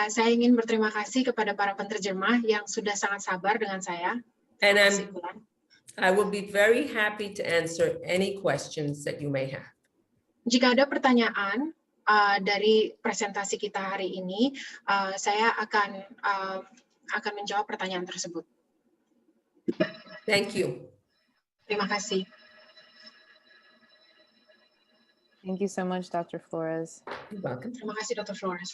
Saya ingin berterima kasih kepada para penerjemah yang sudah sangat sabar dengan saya. And Terima kasih, Bulan. I will be very happy to answer any questions that you may have. Jika ada pertanyaan dari presentasi kita hari ini, saya akan menjawab pertanyaan tersebut. Thank you. Terima kasih. Thank you so much, Dr. Flores. You're welcome. Terima kasih, Dr. Flores.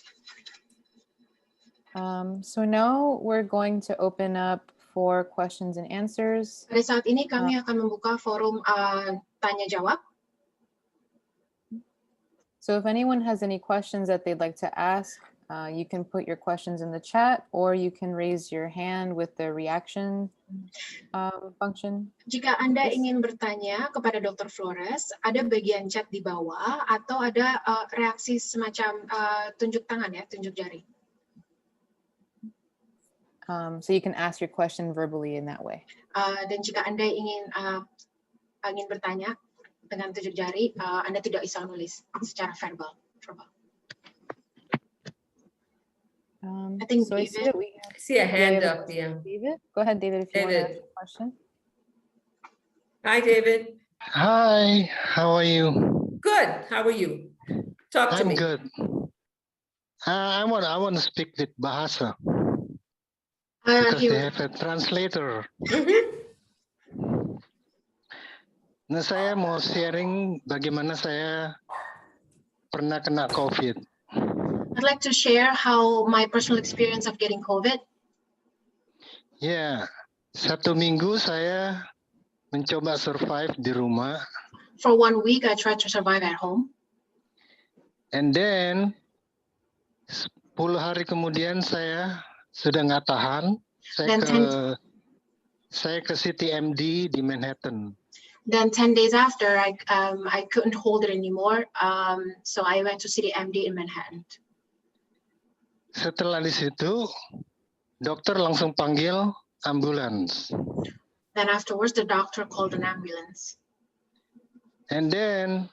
So now we're going to open up for questions and answers. Pada saat ini kami akan membuka forum tanya jawab. So if anyone has any questions that they'd like to ask, you can put your questions in the chat, or you can raise your hand with the reaction function. Jika Anda ingin bertanya kepada Dr. Flores, ada bagian chat di bawah atau ada reaksi semacam tunjuk tangan ya, tunjuk jari. So you can ask your question verbally in that way. Dan jika Anda ingin bertanya dengan tunjuk jari, Anda tidak bisa nulis secara verbal. I think so I see David- that we I see a hand have up, yeah. David. Go ahead, David, if you want to ask David. a question. Hi, David. Hi, how are you? Good. How are you? Talk to I'm me. good. I want to speak with Bahasa because they have a translator. Mhm. Nah, saya mau sharing bagaimana saya pernah kena COVID. I'd like to share how my personal experience of getting COVID. Ya, 1 minggu saya mencoba survive di rumah, For 1 week, I tried to survive at home. and then 10 hari kemudian saya sudah nggak tahan. Dan Saya ke CityMD di Manhattan. Then 10 days after, I couldn't hold it anymore. So I went to CityMD in Manhattan. Setelah di situ, dokter langsung panggil ambulans. Then afterwards, the doctor called an ambulance. And then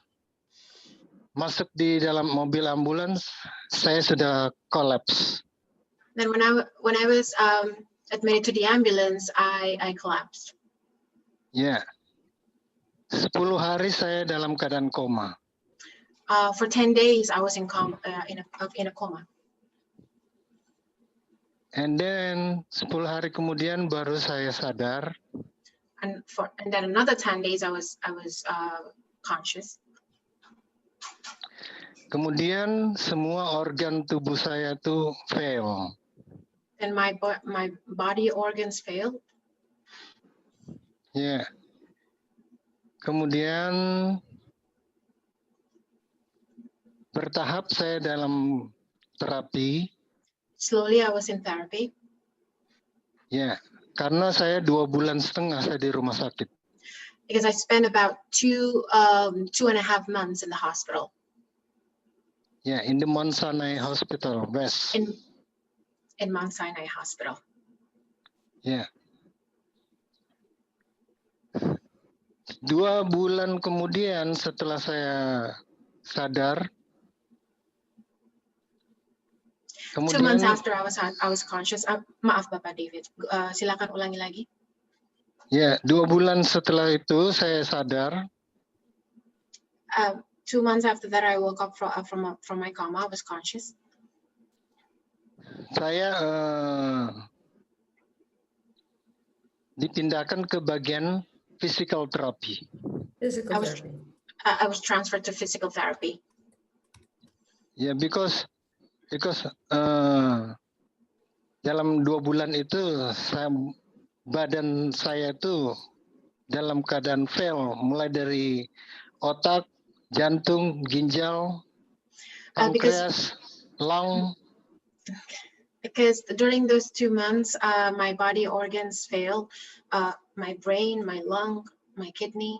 masuk di dalam mobil ambulans, saya sudah collapse. Then when I was admitted to the ambulance, I collapsed. Ya, 10 hari saya dalam keadaan koma. For 10 days, I was in a coma. And then 10 hari kemudian baru saya sadar. And then another 10 days, I was conscious. Kemudian semua organ tubuh saya tuh fail. Then my body organs failed. Ya. Kemudian bertahap saya dalam terapi. Slowly, I was in therapy Ya, karena saya 2,5 bulan saya di rumah sakit. because I spent about 2.5 months in the hospital. Ya, in the Mount Sinai Hospital West. In Mount Sinai Hospital. Ya. 2 bulan kemudian setelah saya sadar, 2 months after I was conscious. Maaf Bapak David, silakan ulangi lagi. ya 2 bulan setelah itu saya sadar. 2 months after that, I woke up from my coma. I was conscious. Saya dipindahkan ke bagian physical therapy. Physical I was- therapy. I was transferred to physical therapy Ya, because dalam 2 bulan itu badan saya itu dalam keadaan fail, mulai dari otak, jantung, ginjal, Because- pankreas, lung. Because during those 2 months, my body organs fail, my brain, my lung, my kidney,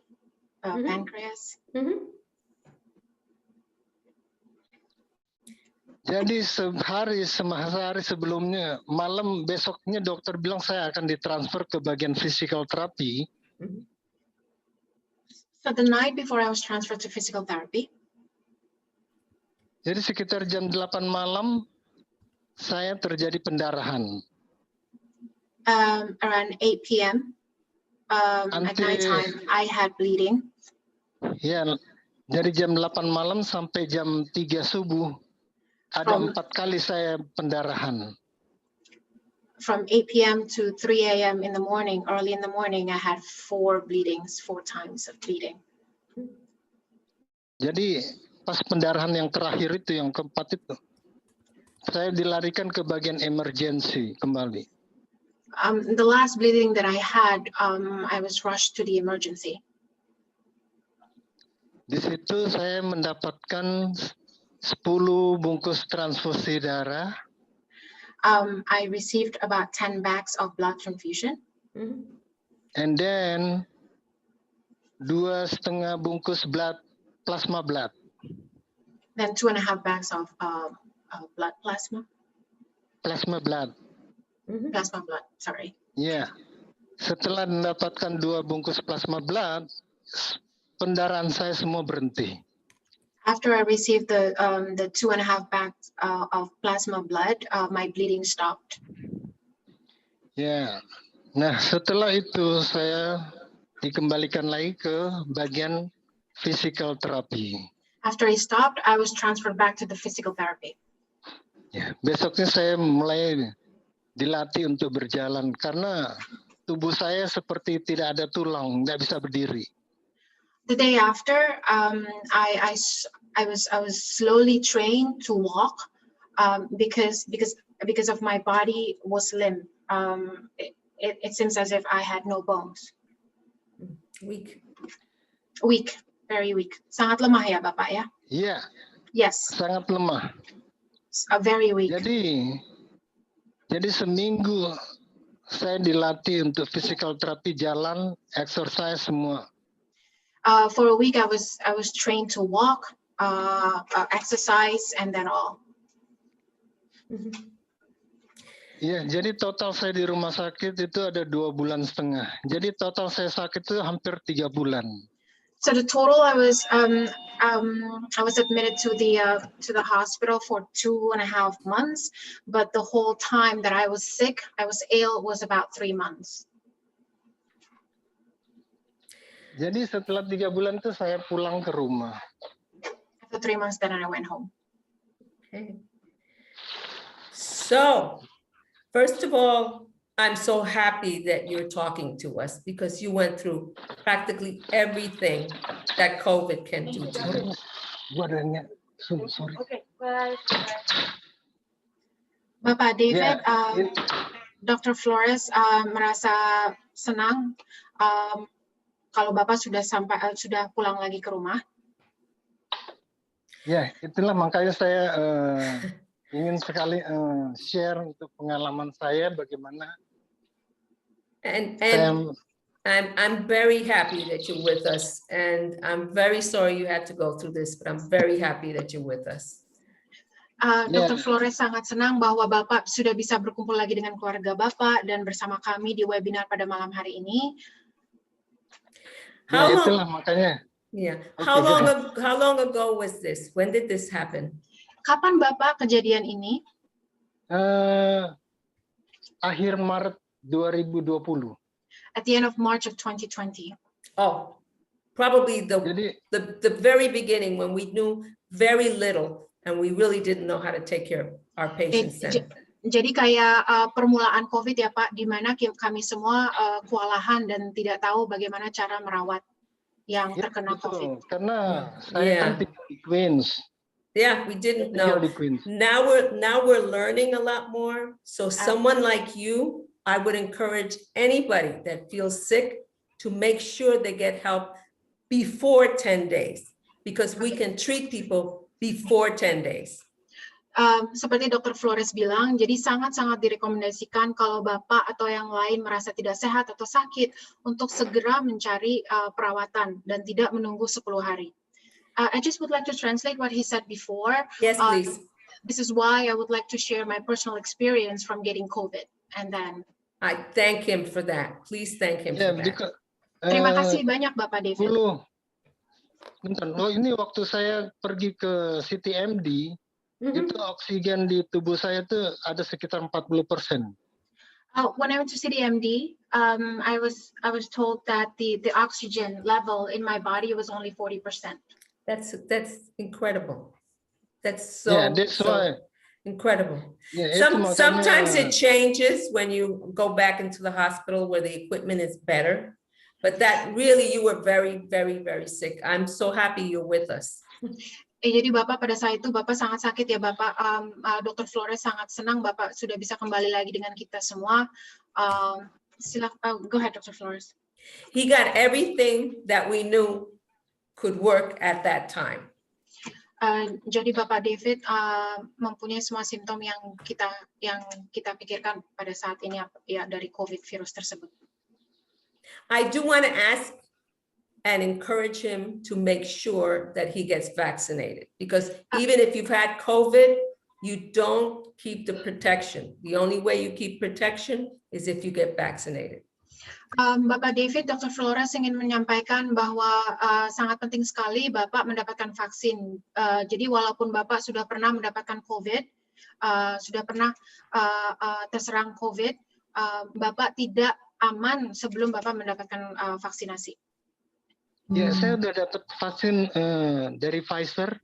pancreas. Jadi sehari sebelumnya, malam besoknya dokter bilang saya akan ditransfer ke bagian physical therapy. So the night before I was transferred to physical therapy. Jadi sekitar jam 8 malam, saya terjadi pendarahan. Around 8 p.m. At night time, I had bleeding. Ya, dari jam 8 malam sampai jam 3 subuh, ada 4 kali saya pendarahan. From 8 p.m. to 3 a.m. in the morning, early in the morning, I had 4 bleedings, 4 times of bleeding. Jadi pas pendarahan yang terakhir itu, yang keempat itu, saya dilarikan ke bagian emergency kembali. The last bleeding that I had, I was rushed to the emergency. Di situ saya mendapatkan 10 bungkus transfusi darah. I received about 10 bags of blood transfusion. And then 2,5 bungkus plasma blood. Then 2.5 bags of blood plasma. Plasma blood. Plasma blood, sorry. Ya, setelah mendapatkan 2 bungkus plasma blood, pendarahan saya semua berhenti. After I received the 2.5 bags of plasma blood, my bleeding stopped. Ya, nah setelah itu saya dikembalikan lagi ke bagian physical therapy. After I stopped, I was transferred back to the physical therapy. Ya, besoknya saya mulai dilatih untuk berjalan karena tubuh saya seperti tidak ada tulang, tidak bisa berdiri. The day after, I was slowly trained to walk because of my body was limp. It seems as if I had no bones. Weak, very weak. Sangat lemah ya, Bapak ya? Iya. Yes. Sangat lemah. Very weak. Jadi seminggu saya dilatih untuk physical therapy, jalan, exercise semua. For a week, I was trained to walk, exercise, and then all. Iya, jadi total saya di rumah sakit itu ada 2,5 bulan. Jadi total saya sakit itu hampir 3 bulan. So the total, I was admitted to the hospital for 2.5 months, but the whole time that I was sick, I was ill, was about 3 months. Jadi setelah 3 bulan itu saya pulang ke rumah. After 3 months, then I went home. Okay. So, first of all, I'm so happy that you're talking to us because you went through practically everything that COVID can do to you. Sorry. Okay, bye. Bapak David, Dr. Flores merasa senang kalau Bapak sudah pulang lagi ke rumah. Ya, itulah makanya saya ingin sekali share untuk pengalaman saya bagaimana. And I'm very happy that you're with us, and I'm very sorry you had to go through this, but I'm very happy that you're with us. Dr. Flores sangat senang bahwa Bapak sudah bisa berkumpul lagi dengan keluarga Bapak dan bersama kami di webinar pada malam hari ini. Itulah makanya. Yeah. How long ago was this? When did this happen? Kapan Bapak kejadian ini? Akhir Maret 2020. At the end of March of 2020. Oh, probably the very beginning when we knew very little and we really didn't know how to take care of our patients. Jadi kayak permulaan COVID ya Pak, di mana kami semua kewalahan dan tidak tahu bagaimana cara merawat yang terkena COVID. Karena saya kan tinggal di Queens. Yeah, we didn't know. Now we're learning a lot more. So someone like you, I would encourage anybody that feels sick to make sure they get help before 10 days because we can treat people before 10 days. Seperti Dr. Flores bilang, jadi sangat-sangat direkomendasikan kalau Bapak atau yang lain merasa tidak sehat atau sakit untuk segera mencari perawatan dan tidak menunggu 10 hari. I just would like to translate what he said before. Yes, please. This is why I would like to share my personal experience from getting COVID. And then I thank him for that. Please thank him for that. terima kasih banyak Bapak David. Bentar, ini waktu saya pergi ke CTMD, itu oksigen di tubuh saya tuh ada sekitar 40%. When I went to CTMD, I was told that the oxygen level in my body was only 40%. That's incredible. That's That's why. Incredible. Yeah, Sometimes it changes when you go back into the hospital where the equipment is better. But that really, you were very, very, very sick. I'm so happy you're with us. Jadi Bapak pada saat itu Bapak sangat sakit ya Bapak. Dr. Flores sangat senang Bapak sudah bisa kembali lagi dengan kita semua. Silakan, go ahead Dr. Flores. He got everything that we knew could work at that time. Jadi Bapak David mempunyai semua simptom yang kita pikirkan pada saat ini ya dari COVID virus tersebut. I do want to ask and encourage him to make sure that he gets vaccinated, because even if you've had COVID, you don't keep the protection. The only way you keep protection is if you get vaccinated. Bapak David, Dr. Flores ingin menyampaikan bahwa sangat penting sekali Bapak mendapatkan vaksin. Jadi walaupun Bapak sudah pernah mendapatkan COVID, sudah pernah terserang COVID, Bapak tidak aman sebelum Bapak mendapatkan vaksinasi. Ya, saya udah dapat vaksin dari Pfizer.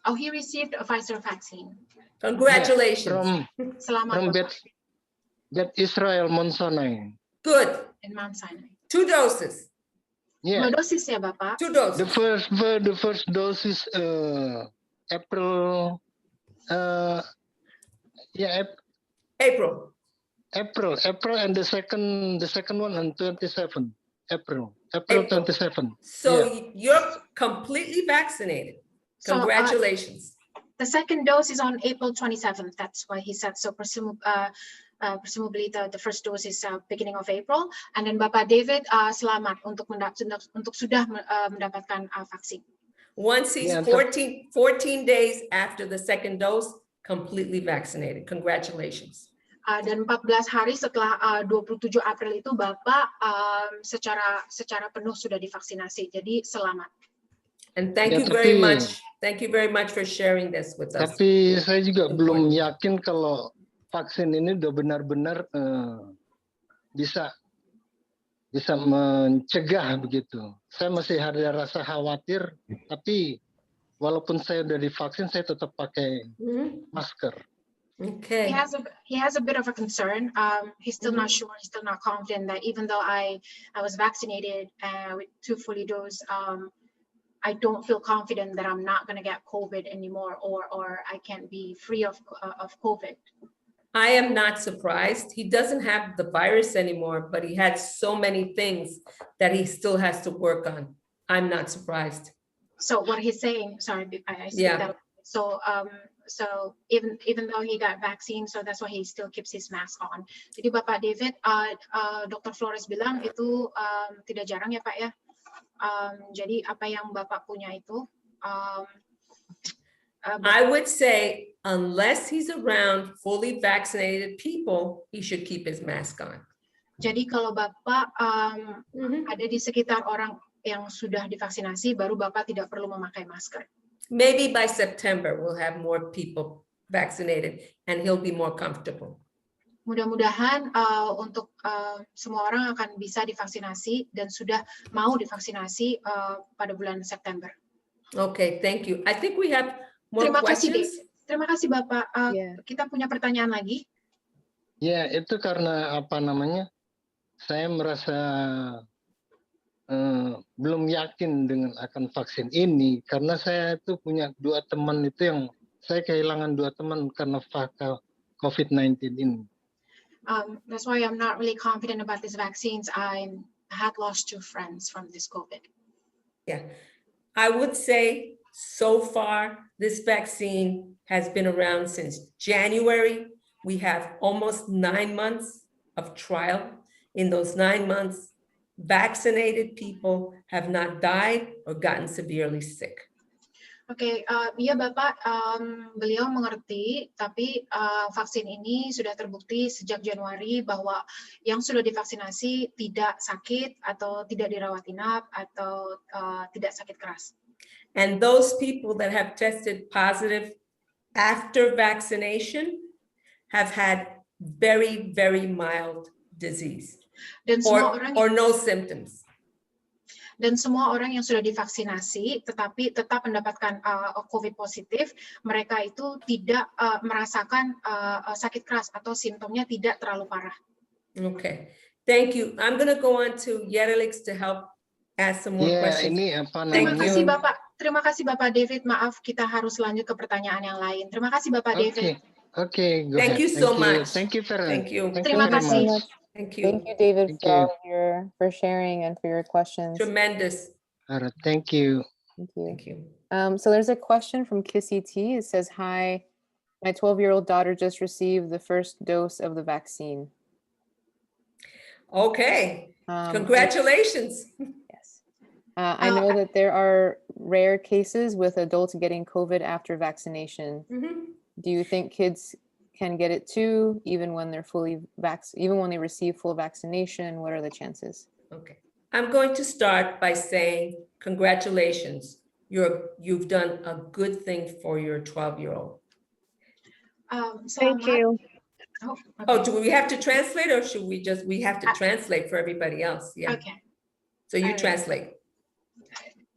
Oh, he received a Pfizer vaccine. Congratulations. Selamat. From that Israel Mount Sinai. Good. In Mount Sinai. 2 doses. Yeah. 2 dosis ya Bapak. 2 doses. The first dose is April. April, and the second one on 27 April 27. So you're completely vaccinated. Congratulations. The second dose is on April 27th. That's why he said so. Presumably the first dose is beginning of April. And then Bapak David selamat untuk sudah mendapatkan vaksin. Once he's 14 days after the second dose, completely vaccinated. Congratulations. Dan 14 hari setelah 27 April itu Bapak secara penuh sudah divaksinasi. Jadi selamat. And thank you very much. Thank you very much for sharing this with us. Tapi saya juga belum yakin kalau vaksin ini udah benar-benar bisa mencegah begitu. Saya masih ada rasa khawatir, tapi walaupun saya udah divaksin, saya tetap pakai masker. Okay. He has a bit of a concern. He's still not sure. He's still not confident that even though I was vaccinated with 2 fully dosed, I don't feel confident that I'm not going to get COVID anymore, or I can't be free of COVID. I am not surprised. He doesn't have the virus anymore, but he had so many things that he still has to work on. I'm not surprised. So what he's saying, sorry, I said that. So even though he got vaccine, so that's why he still keeps his mask on. Jadi Bapak David, Dr. Flores bilang itu tidak jarang ya Pak ya. Jadi apa yang Bapak punya itu. I would say unless he's around fully vaccinated people, he should keep his mask on. Jadi kalau Bapak ada di sekitar orang yang sudah divaksinasi, baru Bapak tidak perlu memakai masker. Maybe by September we'll have more people vaccinated and he'll be more comfortable. Mudah-mudahan untuk semua orang akan bisa divaksinasi dan sudah mau divaksinasi pada bulan September. Okay, thank you. I think we have more questions. Terima kasih Bapak. Kita punya pertanyaan lagi. Ya, itu karena apa namanya? Saya merasa belum yakin dengan akan vaksin ini karena saya itu punya 2 teman itu yang saya kehilangan 2 teman karena COVID-19 ini. That's why I'm not really confident about these vaccines. I had lost 2 friends from this COVID. Yeah, I would say So far, this vaccine has been around since January. We have almost 9 months of trial. In those 9 months, vaccinated people have not died or gotten severely sick. Oke, iya Bapak, beliau mengerti, tapi vaksin ini sudah terbukti sejak Januari bahwa yang sudah divaksinasi tidak sakit atau tidak dirawat inap atau tidak sakit keras. And those people that have tested positive after vaccination have had very, very mild disease Dan semua orang or no symptoms. Dan semua orang yang sudah divaksinasi tetapi tetap mendapatkan COVID positif, mereka itu tidak merasakan sakit keras atau simptomnya tidak terlalu parah. Okay, thank you. I'm going to go on to Yerelix to help ask some more questions. Ini apa Terima namanya? kasih Bapak. Terima kasih Bapak David. Maaf, kita harus lanjut ke pertanyaan yang lain. Terima kasih Bapak David. Oke, go Thank ahead. you so much. Thank you very Thank you. Terima very kasih. much. Thank Thank you. you, David, Thank for you. all of for sharing and for your questions. Tremendous. All right, thank you. Thank you. Thank you. So there's a question from Kissy T. It says, "Hi, my 12-year-old daughter just received the first dose of the vaccine." Okay, Um, congratulations. Yes. I know that there are rare cases with adults getting COVID after vaccination. Mhm. Do you think kids can get it too, even when they're even when they receive full vaccination? What are the chances? Okay, I'm going to start by saying congratulations. You've done a good thing for your 12-year-old. Thank you. Oh, okay. Oh, do we have to translate or should we have to translate for everybody else? Yeah, Okay, so you All right. translate.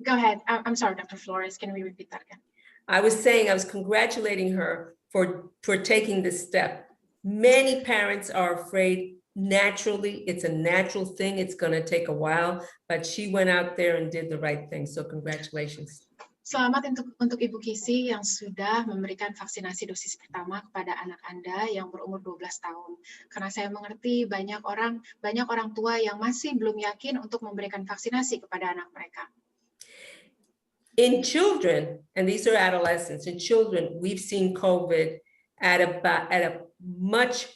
go ahead. I'm sorry, Dr. Flores. Can we repeat that again? I was saying I was congratulating her for taking this step. Many parents are afraid. Naturally, it's a natural thing. It's going to take a while, but she went out there and did the right thing. So congratulations. Selamat untuk Ibu Kisi yang sudah memberikan vaksinasi dosis pertama kepada anak Anda yang berumur 12 tahun. Karena saya mengerti banyak orang tua yang masih belum yakin untuk memberikan vaksinasi kepada anak mereka. In children, and these are adolescents, in children, we've seen COVID at a much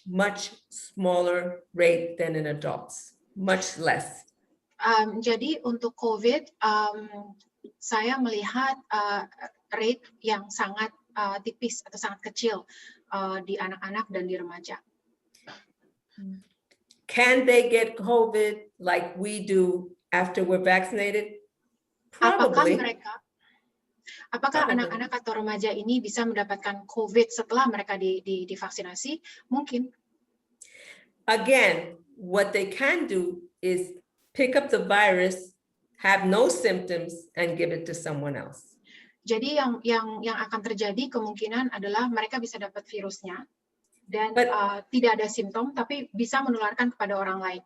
smaller rate than in adults, much less. Jadi untuk COVID, saya melihat rate yang sangat tipis atau sangat kecil di anak-anak dan di remaja. Can they get COVID like we do after we're vaccinated? Probably. Apakah anak-anak atau remaja ini bisa mendapatkan COVID setelah mereka divaksinasi? Mungkin. Again, what they can do is pick up the virus, have no symptoms, and give it to someone else. Jadi yang akan terjadi kemungkinan adalah mereka bisa dapat virusnya dan tidak ada simptom, tapi bisa menularkan kepada orang lain.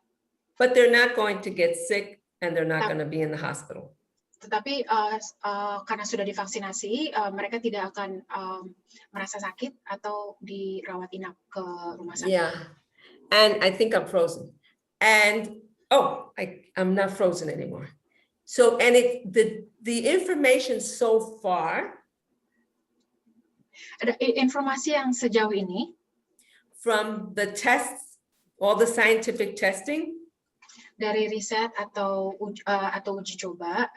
But they're not going to get sick, and they're not going to be in the hospital. Tetapi karena sudah divaksinasi, mereka tidak akan merasa sakit atau dirawat inap ke rumah sakit. Yeah, and I think I'm frozen. And I'm not frozen anymore. So, and the information so far. Ada informasi yang sejauh ini. From the tests, all the scientific testing. Dari riset atau uji coba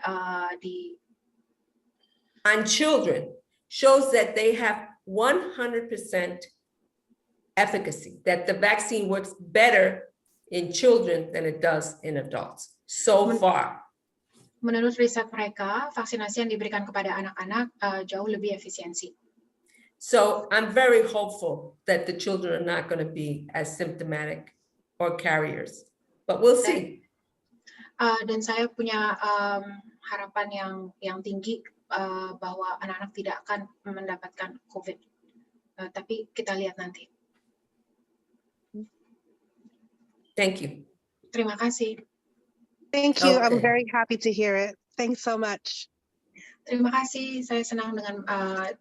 on children shows that they have 100% efficacy, that the vaccine works better in children than it does in adults so far. Menurut riset mereka, vaksinasi yang diberikan kepada anak-anak jauh lebih efisiensi. So I'm very hopeful that the children are not going to be as symptomatic or carriers. But we'll see. Dan saya punya harapan yang tinggi bahwa anak-anak tidak akan mendapatkan COVID. Tapi kita lihat nanti. Thank you. Terima kasih. Thank you. Okay. I'm very happy to hear it. Thanks so much. Terima kasih. Saya senang dengan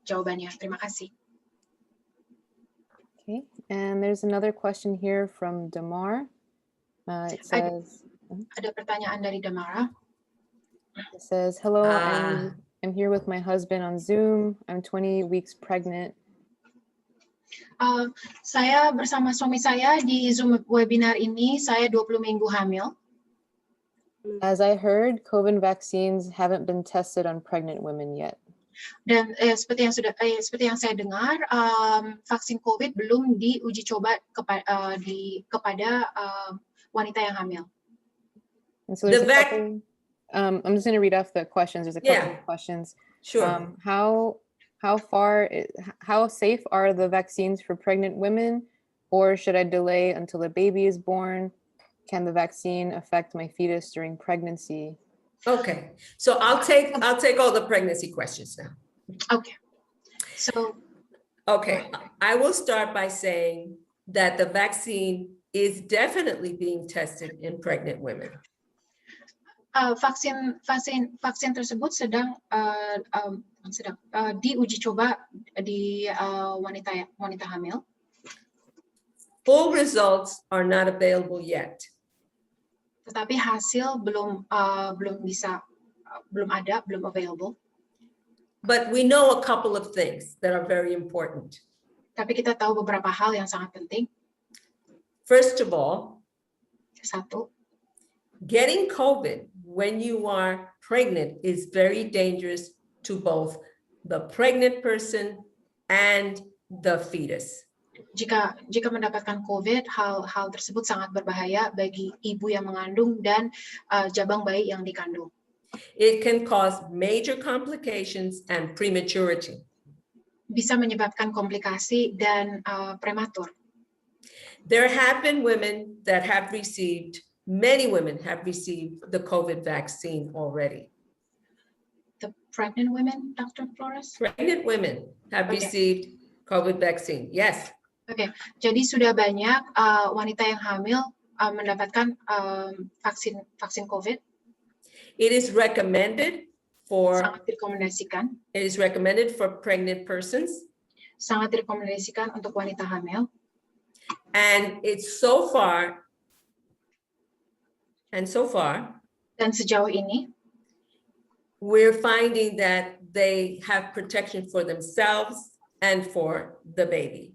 jawabannya. Terima kasih. Okay, and there's another question here from Damar. It says, ada pertanyaan dari Damara. It says, "Hello, I'm here with my husband on Zoom. I'm 20 weeks pregnant. Saya bersama suami saya di Zoom webinar ini. Saya 20 minggu hamil. As I heard, COVID vaccines haven't been tested on pregnant women yet. Dan seperti yang saya dengar, vaksin COVID belum diuji coba kepada wanita yang hamil. And so there's a couple, I'm just going to read off the questions. There's a couple of questions. Sure. How safe are the vaccines for pregnant women, or should I delay until the baby is born? Can the vaccine affect my fetus during pregnancy? Okay, so I'll take all the pregnancy questions now. Okay. So. Okay, I will start by saying that the vaccine is definitely being tested in pregnant women. Vaksin tersebut sedang diuji coba di wanita hamil. Full results are not available yet. Tetapi hasil belum available. But we know a couple of things that are very important. Tapi kita tahu beberapa hal yang sangat penting. First of all, satu, getting COVID when you are pregnant is very dangerous to both the pregnant person and the fetus. Jika mendapatkan COVID, hal tersebut sangat berbahaya bagi ibu yang mengandung dan jabang bayi yang dikandung. It can cause major complications and prematurity. Bisa menyebabkan komplikasi dan prematur. There have been women that have received, many women have received the COVID vaccine already. The pregnant women, Dr. Flores? Pregnant women have received COVID vaccine, yes. Oke, jadi sudah banyak wanita yang hamil mendapatkan vaksin COVID. It is recommended for. Sangat direkomendasikan. It is recommended for pregnant persons. Sangat direkomendasikan untuk wanita hamil. And it's so far. And so far. Dan sejauh ini. We're finding that they have protection for themselves and for the baby.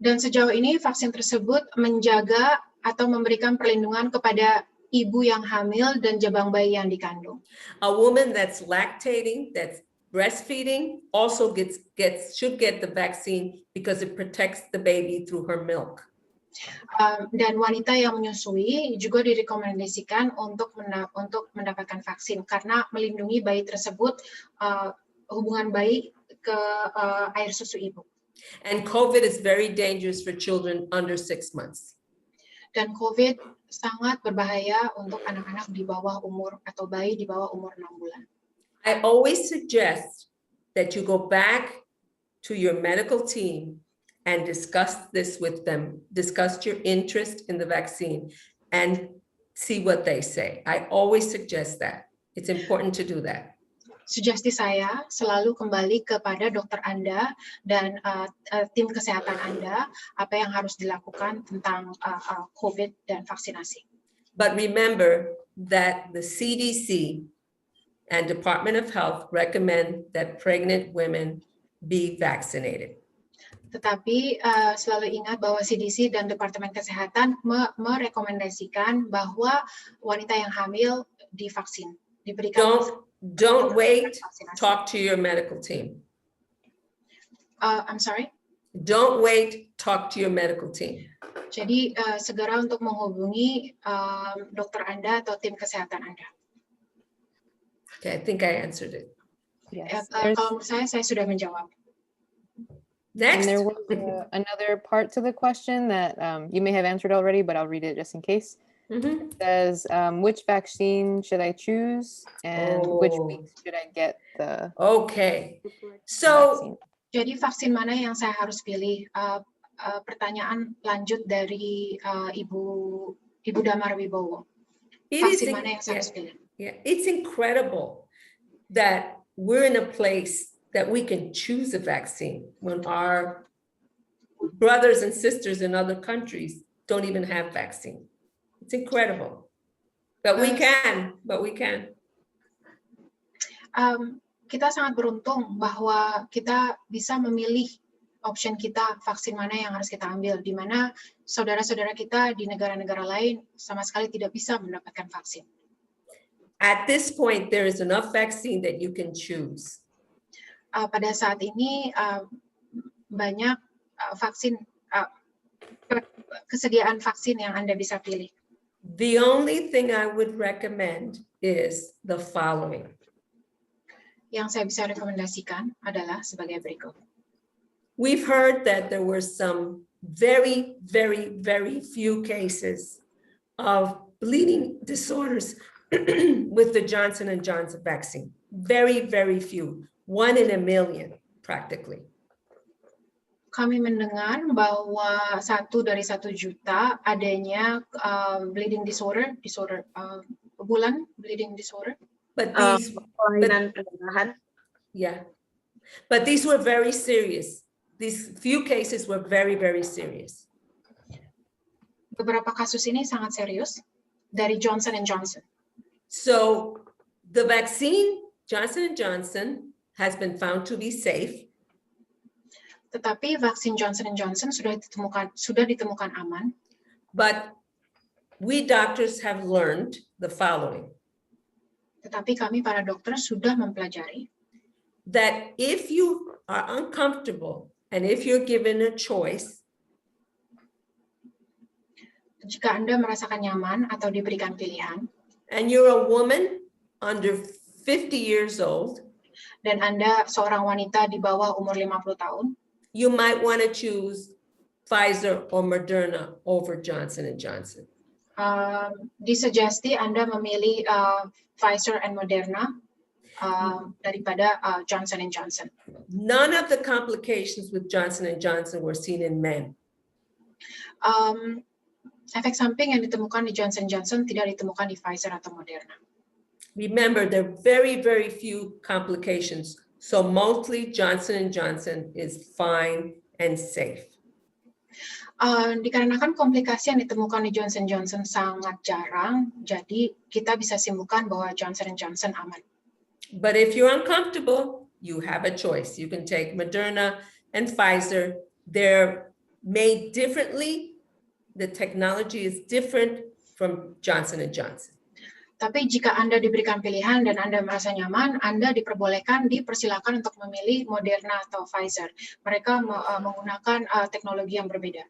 Dan sejauh ini vaksin tersebut menjaga atau memberikan perlindungan kepada ibu yang hamil dan jabang bayi yang dikandung. A woman that's lactating, that's breastfeeding, also should get the vaccine because it protects the baby through her milk. Dan wanita yang menyusui juga direkomendasikan untuk mendapatkan vaksin karena melindungi bayi tersebut, hubungan bayi ke air susu ibu. And COVID is very dangerous for children under 6 months. Dan COVID sangat berbahaya untuk anak-anak di bawah umur atau bayi di bawah umur 6 bulan. I always suggest that you go back to your medical team and discuss this with them, discuss your interest in the vaccine and see what they say. I always suggest that. It's important to do that. Sugesti saya selalu kembali kepada dokter Anda dan tim kesehatan Anda apa yang harus dilakukan tentang COVID dan vaksinasi. But remember that the CDC and Department of Health recommend that pregnant women be vaccinated. Tetapi selalu ingat bahwa CDC dan Departemen Kesehatan merekomendasikan bahwa wanita yang hamil divaksin, diberikan. Don't wait, talk to your medical team. I'm sorry? Don't wait, talk to your medical team. Jadi segera untuk menghubungi dokter Anda atau tim kesehatan Anda. Okay, I think I answered it. Yes. Kalau menurut saya sudah menjawab. Next. And there was another part to the question that you may have answered already, but I'll read it just in case. Mm-hmm. It says, which vaccine should I choose and which weeks should I get the Okay. So vaccine? Jadi vaksin mana yang saya harus pilih? Pertanyaan lanjut dari Ibu Damar Wibowo. Vaksin mana yang saya harus pilih? Yeah, it's incredible that we're in a place that we can choose a vaccine when our brothers and sisters in other countries don't even have vaccine. It's incredible, but we can. kita sangat beruntung bahwa kita bisa memilih option kita vaksin mana yang harus kita ambil, di mana saudara-saudara kita di negara-negara lain sama sekali tidak bisa mendapatkan vaksin. At this point, there is enough vaccine that you can choose. Pada saat ini banyak vaksin, kesediaan vaksin yang Anda bisa pilih. The only thing I would recommend is the following. Yang saya bisa rekomendasikan adalah sebagai berikut. We've heard that there were some very, very, very few cases of bleeding disorders with the Johnson & Johnson vaccine. Very, very few. 1 in a million, practically. Kami mendengar bahwa 1 dari 1 juta adanya bleeding disorder, bleeding disorder. But these, kelainan perdarahan. yeah, but these were very serious. These few cases were very, very serious. Beberapa kasus ini sangat serius dari Johnson & Johnson. So the vaccine, Johnson & Johnson, has been found to be safe. Tetapi vaksin Johnson & Johnson sudah ditemukan aman. But we doctors have learned the following. Tetapi kami para dokter sudah mempelajari That if you are uncomfortable and if you're given a choice, jika Anda merasakan nyaman atau diberikan pilihan, and you're a woman under 50 years old, dan Anda seorang wanita di bawah umur 50 tahun, you might want to choose Pfizer or Moderna over Johnson & Johnson. disugesti Anda memilih Pfizer and Moderna daripada Johnson & Johnson. None of the complications with Johnson & Johnson were seen in men. Efek samping yang ditemukan di Johnson & Johnson tidak ditemukan di Pfizer atau Moderna. Remember, there are very, very few complications. So mostly Johnson & Johnson is fine and safe. Dikarenakan komplikasi yang ditemukan di Johnson & Johnson sangat jarang, jadi kita bisa simpulkan bahwa Johnson & Johnson aman. But if you're uncomfortable, you have a choice. You can take Moderna and Pfizer. They're made differently. The technology is different from Johnson & Johnson. Tapi jika Anda diberikan pilihan dan Anda merasa nyaman, Anda dipersilakan untuk memilih Moderna atau Pfizer. Mereka menggunakan teknologi yang berbeda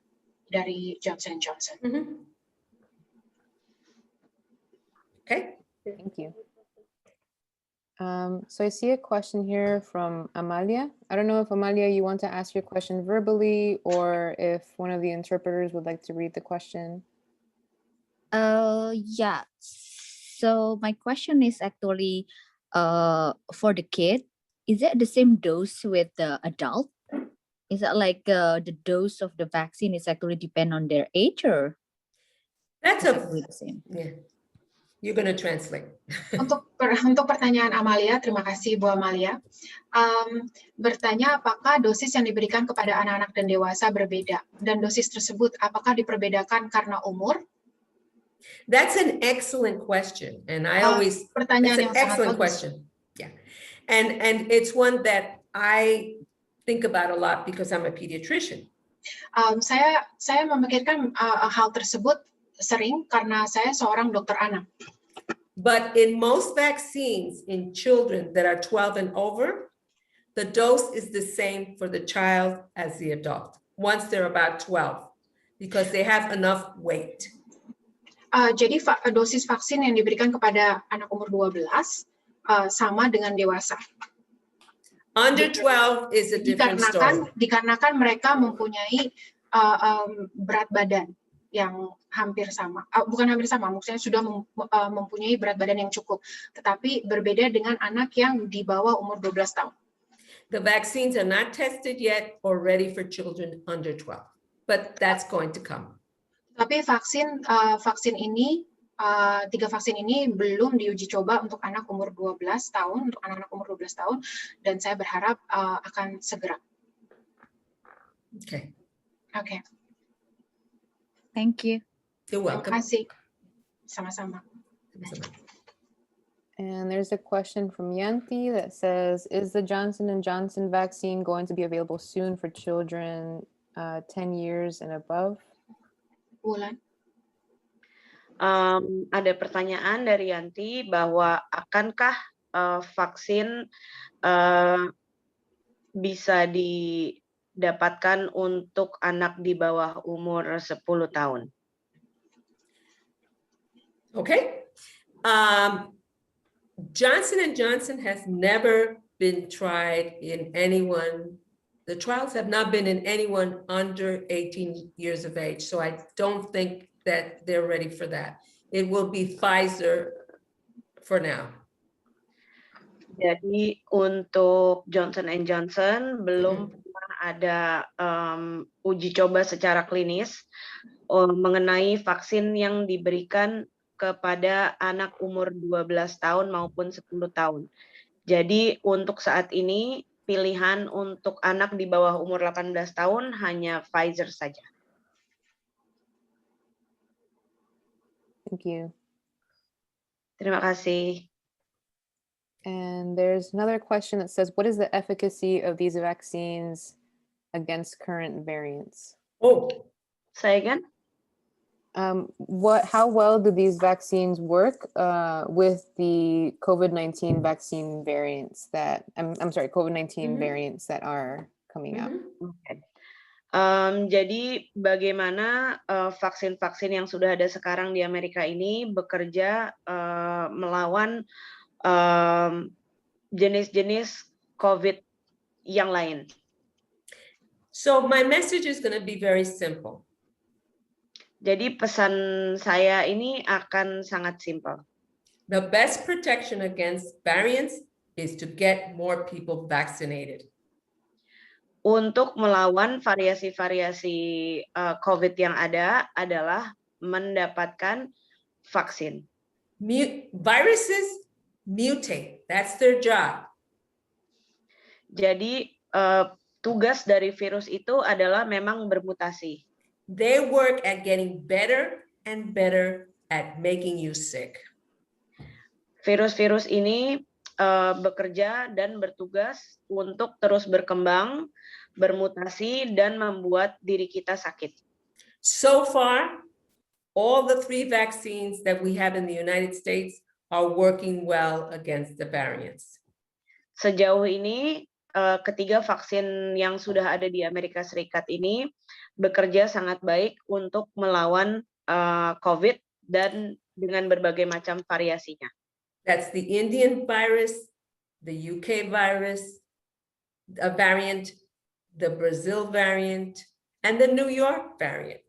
dari Johnson & Johnson. Okay. Thank you. So I see a question here from Amalia. I don't know if Amalia, you want to ask your question verbally or if one of the interpreters would like to read the question. Yeah. So my question is actually for the kid, is it the same dose with the adult? Is that like the dose of the vaccine is actually depend on their age or? That's exactly the same? Yeah. You're going to translate. Untuk pertanyaan Amalia, terima kasih Bu Amalia. Bertanya apakah dosis yang diberikan kepada anak-anak dan dewasa berbeda? Dan dosis tersebut apakah diperbedakan karena umur? That's an excellent question. And I always, it's an excellent question. Yeah. And it's one that I think about a lot because I'm a pediatrician. Saya memikirkan hal tersebut sering karena saya seorang dokter anak. But in most vaccines in children that are 12 and over, the dose is the same for the child as the adult once they're about 12 because they have enough weight. Jadi dosis vaksin yang diberikan kepada anak umur 12 sama dengan dewasa. Under 12 is a different story. Dikarenakan mereka mempunyai berat badan yang hampir sama, bukan hampir sama, maksudnya sudah mempunyai berat badan yang cukup, tetapi berbeda dengan anak yang di bawah umur 12 tahun. The vaccines are not tested yet or ready for children under 12, but that's going to come. Tapi vaksin ini, 3 vaksin ini belum diuji coba untuk anak umur 12 tahun, untuk anak-anak umur 12 tahun, dan saya berharap akan segera. Okay. Okay. Thank you. You're welcome. Terima kasih. Sama-sama. And there's a question from Yanti that says, is the Johnson & Johnson vaccine going to be available soon for children 10 years and above? Wulan. Ada pertanyaan dari Yanti bahwa akankah vaksin bisa didapatkan untuk anak di bawah umur 10 tahun? Okay. Johnson & Johnson has never been tried in anyone. The trials have not been in anyone under 18 years of age. So I don't think that they're ready for that. It will be Pfizer for now. Jadi untuk Johnson & Johnson belum pernah ada uji coba secara klinis mengenai vaksin yang diberikan kepada anak umur 12 tahun maupun 10 tahun. Jadi untuk saat ini pilihan untuk anak di bawah umur 18 tahun hanya Pfizer saja. Thank you. Terima kasih. And there's another question that says, what is the efficacy of these vaccines against current variants? Oh, say again? How well do these vaccines work with the COVID-19 vaccine variants that, I'm sorry, COVID-19 variants that are coming out? Okay. Jadi bagaimana vaksin-vaksin yang sudah ada sekarang di Amerika ini bekerja melawan jenis-jenis COVID yang lain? So my message is going to be very simple. Jadi pesan saya ini akan sangat simpel. The best protection against variants is to get more people vaccinated. Untuk melawan variasi-variasi COVID yang ada adalah mendapatkan vaksin. Viruses mutate, that's their job. Jadi tugas dari virus itu adalah memang bermutasi. They work at getting better and better at making you sick. Virus-virus ini bekerja dan bertugas untuk terus berkembang, bermutasi, dan membuat diri kita sakit. So far, all the 3 vaccines that we have in the United States are working well against the variants. Sejauh ini, ketiga vaksin yang sudah ada di Amerika Serikat ini bekerja sangat baik untuk melawan COVID dan dengan berbagai macam variasinya. That's the Indian virus, the UK virus, a variant, the Brazil variant, and the New York variant.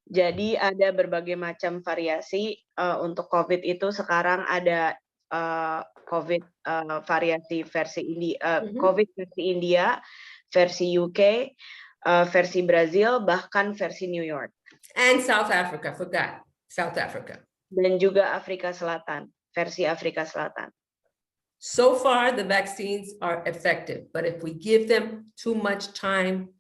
Jadi ada berbagai macam variasi untuk COVID itu. Sekarang ada COVID variasi versi India, COVID versi India, versi UK, versi Brazil, bahkan versi New York. And South Africa, forgot South Africa. Dan juga Afrika Selatan, versi Afrika Selatan. So far, the vaccines are effective, but if we give them too much time,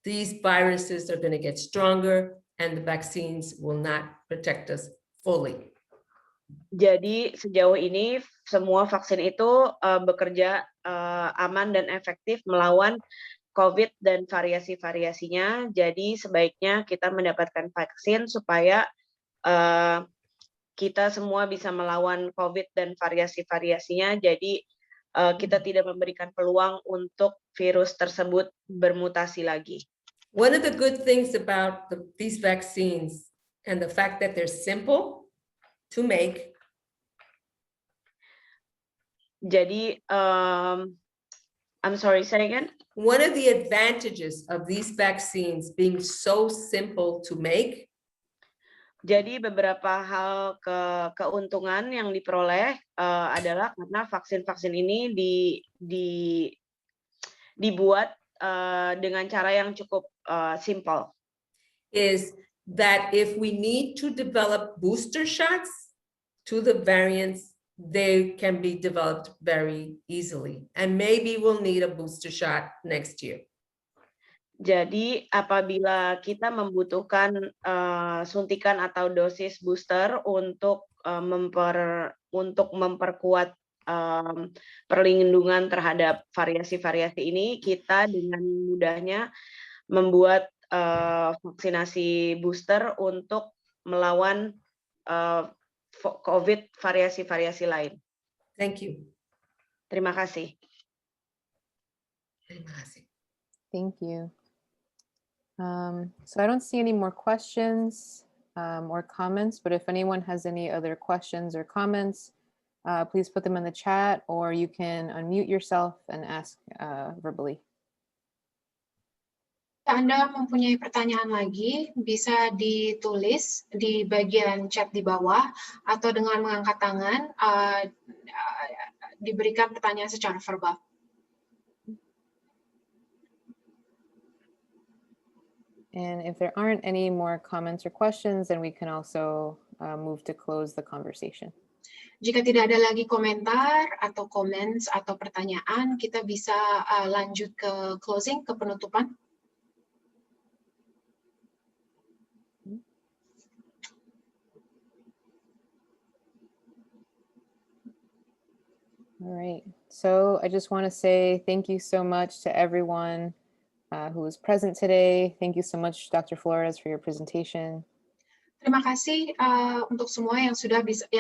these viruses are going to get stronger and the vaccines will not protect us fully. Jadi sejauh ini semua vaksin itu bekerja aman dan efektif melawan COVID dan variasi-variasinya. Jadi sebaiknya kita mendapatkan vaksin supaya kita semua bisa melawan COVID dan variasi-variasinya. Jadi kita tidak memberikan peluang untuk virus tersebut bermutasi lagi. One of the good things about these vaccines and the fact that they're simple to make. Jadi, I'm sorry, say again? One of the advantages of these vaccines being so simple to make. Jadi beberapa hal keuntungan yang diperoleh adalah karena vaksin-vaksin ini dibuat dengan cara yang cukup simple. Is that if we need to develop booster shots to the variants, they can be developed very easily. And maybe we'll need a booster shot next year. Jadi apabila kita membutuhkan suntikan atau dosis booster untuk memperkuat perlindungan terhadap variasi-variasi ini, kita dengan mudahnya membuat vaksinasi booster untuk melawan COVID variasi-variasi lain. Thank you. Terima kasih. Terima kasih. Thank you. So I don't see any more questions or comments, but if anyone has any other questions or comments, please put them in the chat, or you can unmute yourself and ask verbally. Anda mempunyai pertanyaan lagi, bisa ditulis di bagian chat di bawah atau dengan mengangkat tangan, diberikan pertanyaan secara verbal. And if there aren't any more comments or questions, then we can also move to close the conversation. Jika tidak ada lagi komentar atau comments atau pertanyaan, kita bisa lanjut ke closing, ke penutupan. All right. So I just want to say thank you so much to everyone who was present today. Thank you so much, Dr. Flores, for your presentation. Terima kasih untuk semua yang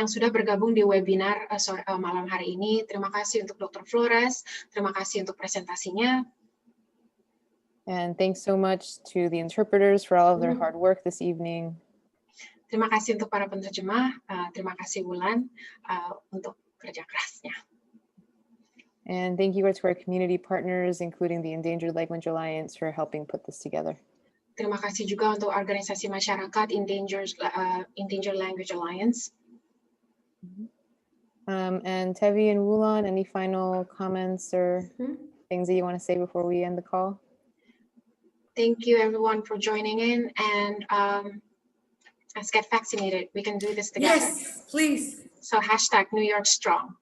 sudah bergabung di webinar malam hari ini. Terima kasih untuk Dr. Flores. Terima kasih untuk presentasinya. And thanks so much to the interpreters for all of their hard work this evening. Terima kasih untuk para penerjemah. Terima kasih Wulan untuk kerja kerasnya. And thank you to our community partners, including the Endangered Language Alliance, for helping put this together. Terima kasih juga untuk organisasi masyarakat Endangered Language Alliance. And Tevi and Wulan, any final comments or things that you want to say before we end the call? Thank you everyone for joining in, and let's get vaccinated. We can do this together. Yes, please. So #New York Strong.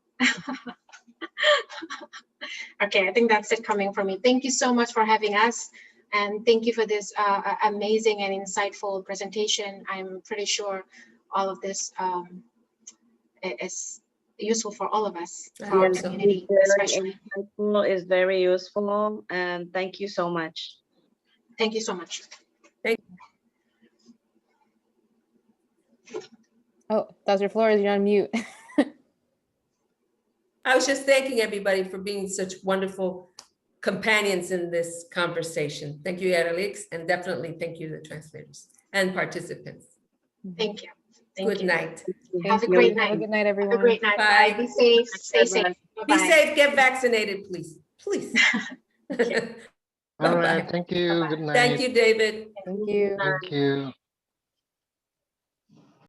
Okay, I think that's it coming from me. Thank you so much for having us, and thank you for this amazing and insightful presentation. I'm pretty sure all of this is useful for all of us, for our community, especially. Is very useful, and thank you so much. Thank you so much. Thank you. Oh, Dr. Flores, you're on mute. I was just thanking everybody for being such wonderful companions in this conversation. Thank you, Yaralix, and definitely thank you to the translators and participants. Thank you. Thank Good you. night. Have a great night. Have a good night, everyone. Have a great night. Bye. Be safe. Stay safe. Be Bye-bye. safe, get vaccinated, please, please. All right. Bye-bye. Thank you. Good night. Thank you, David. Thank you. Thank you.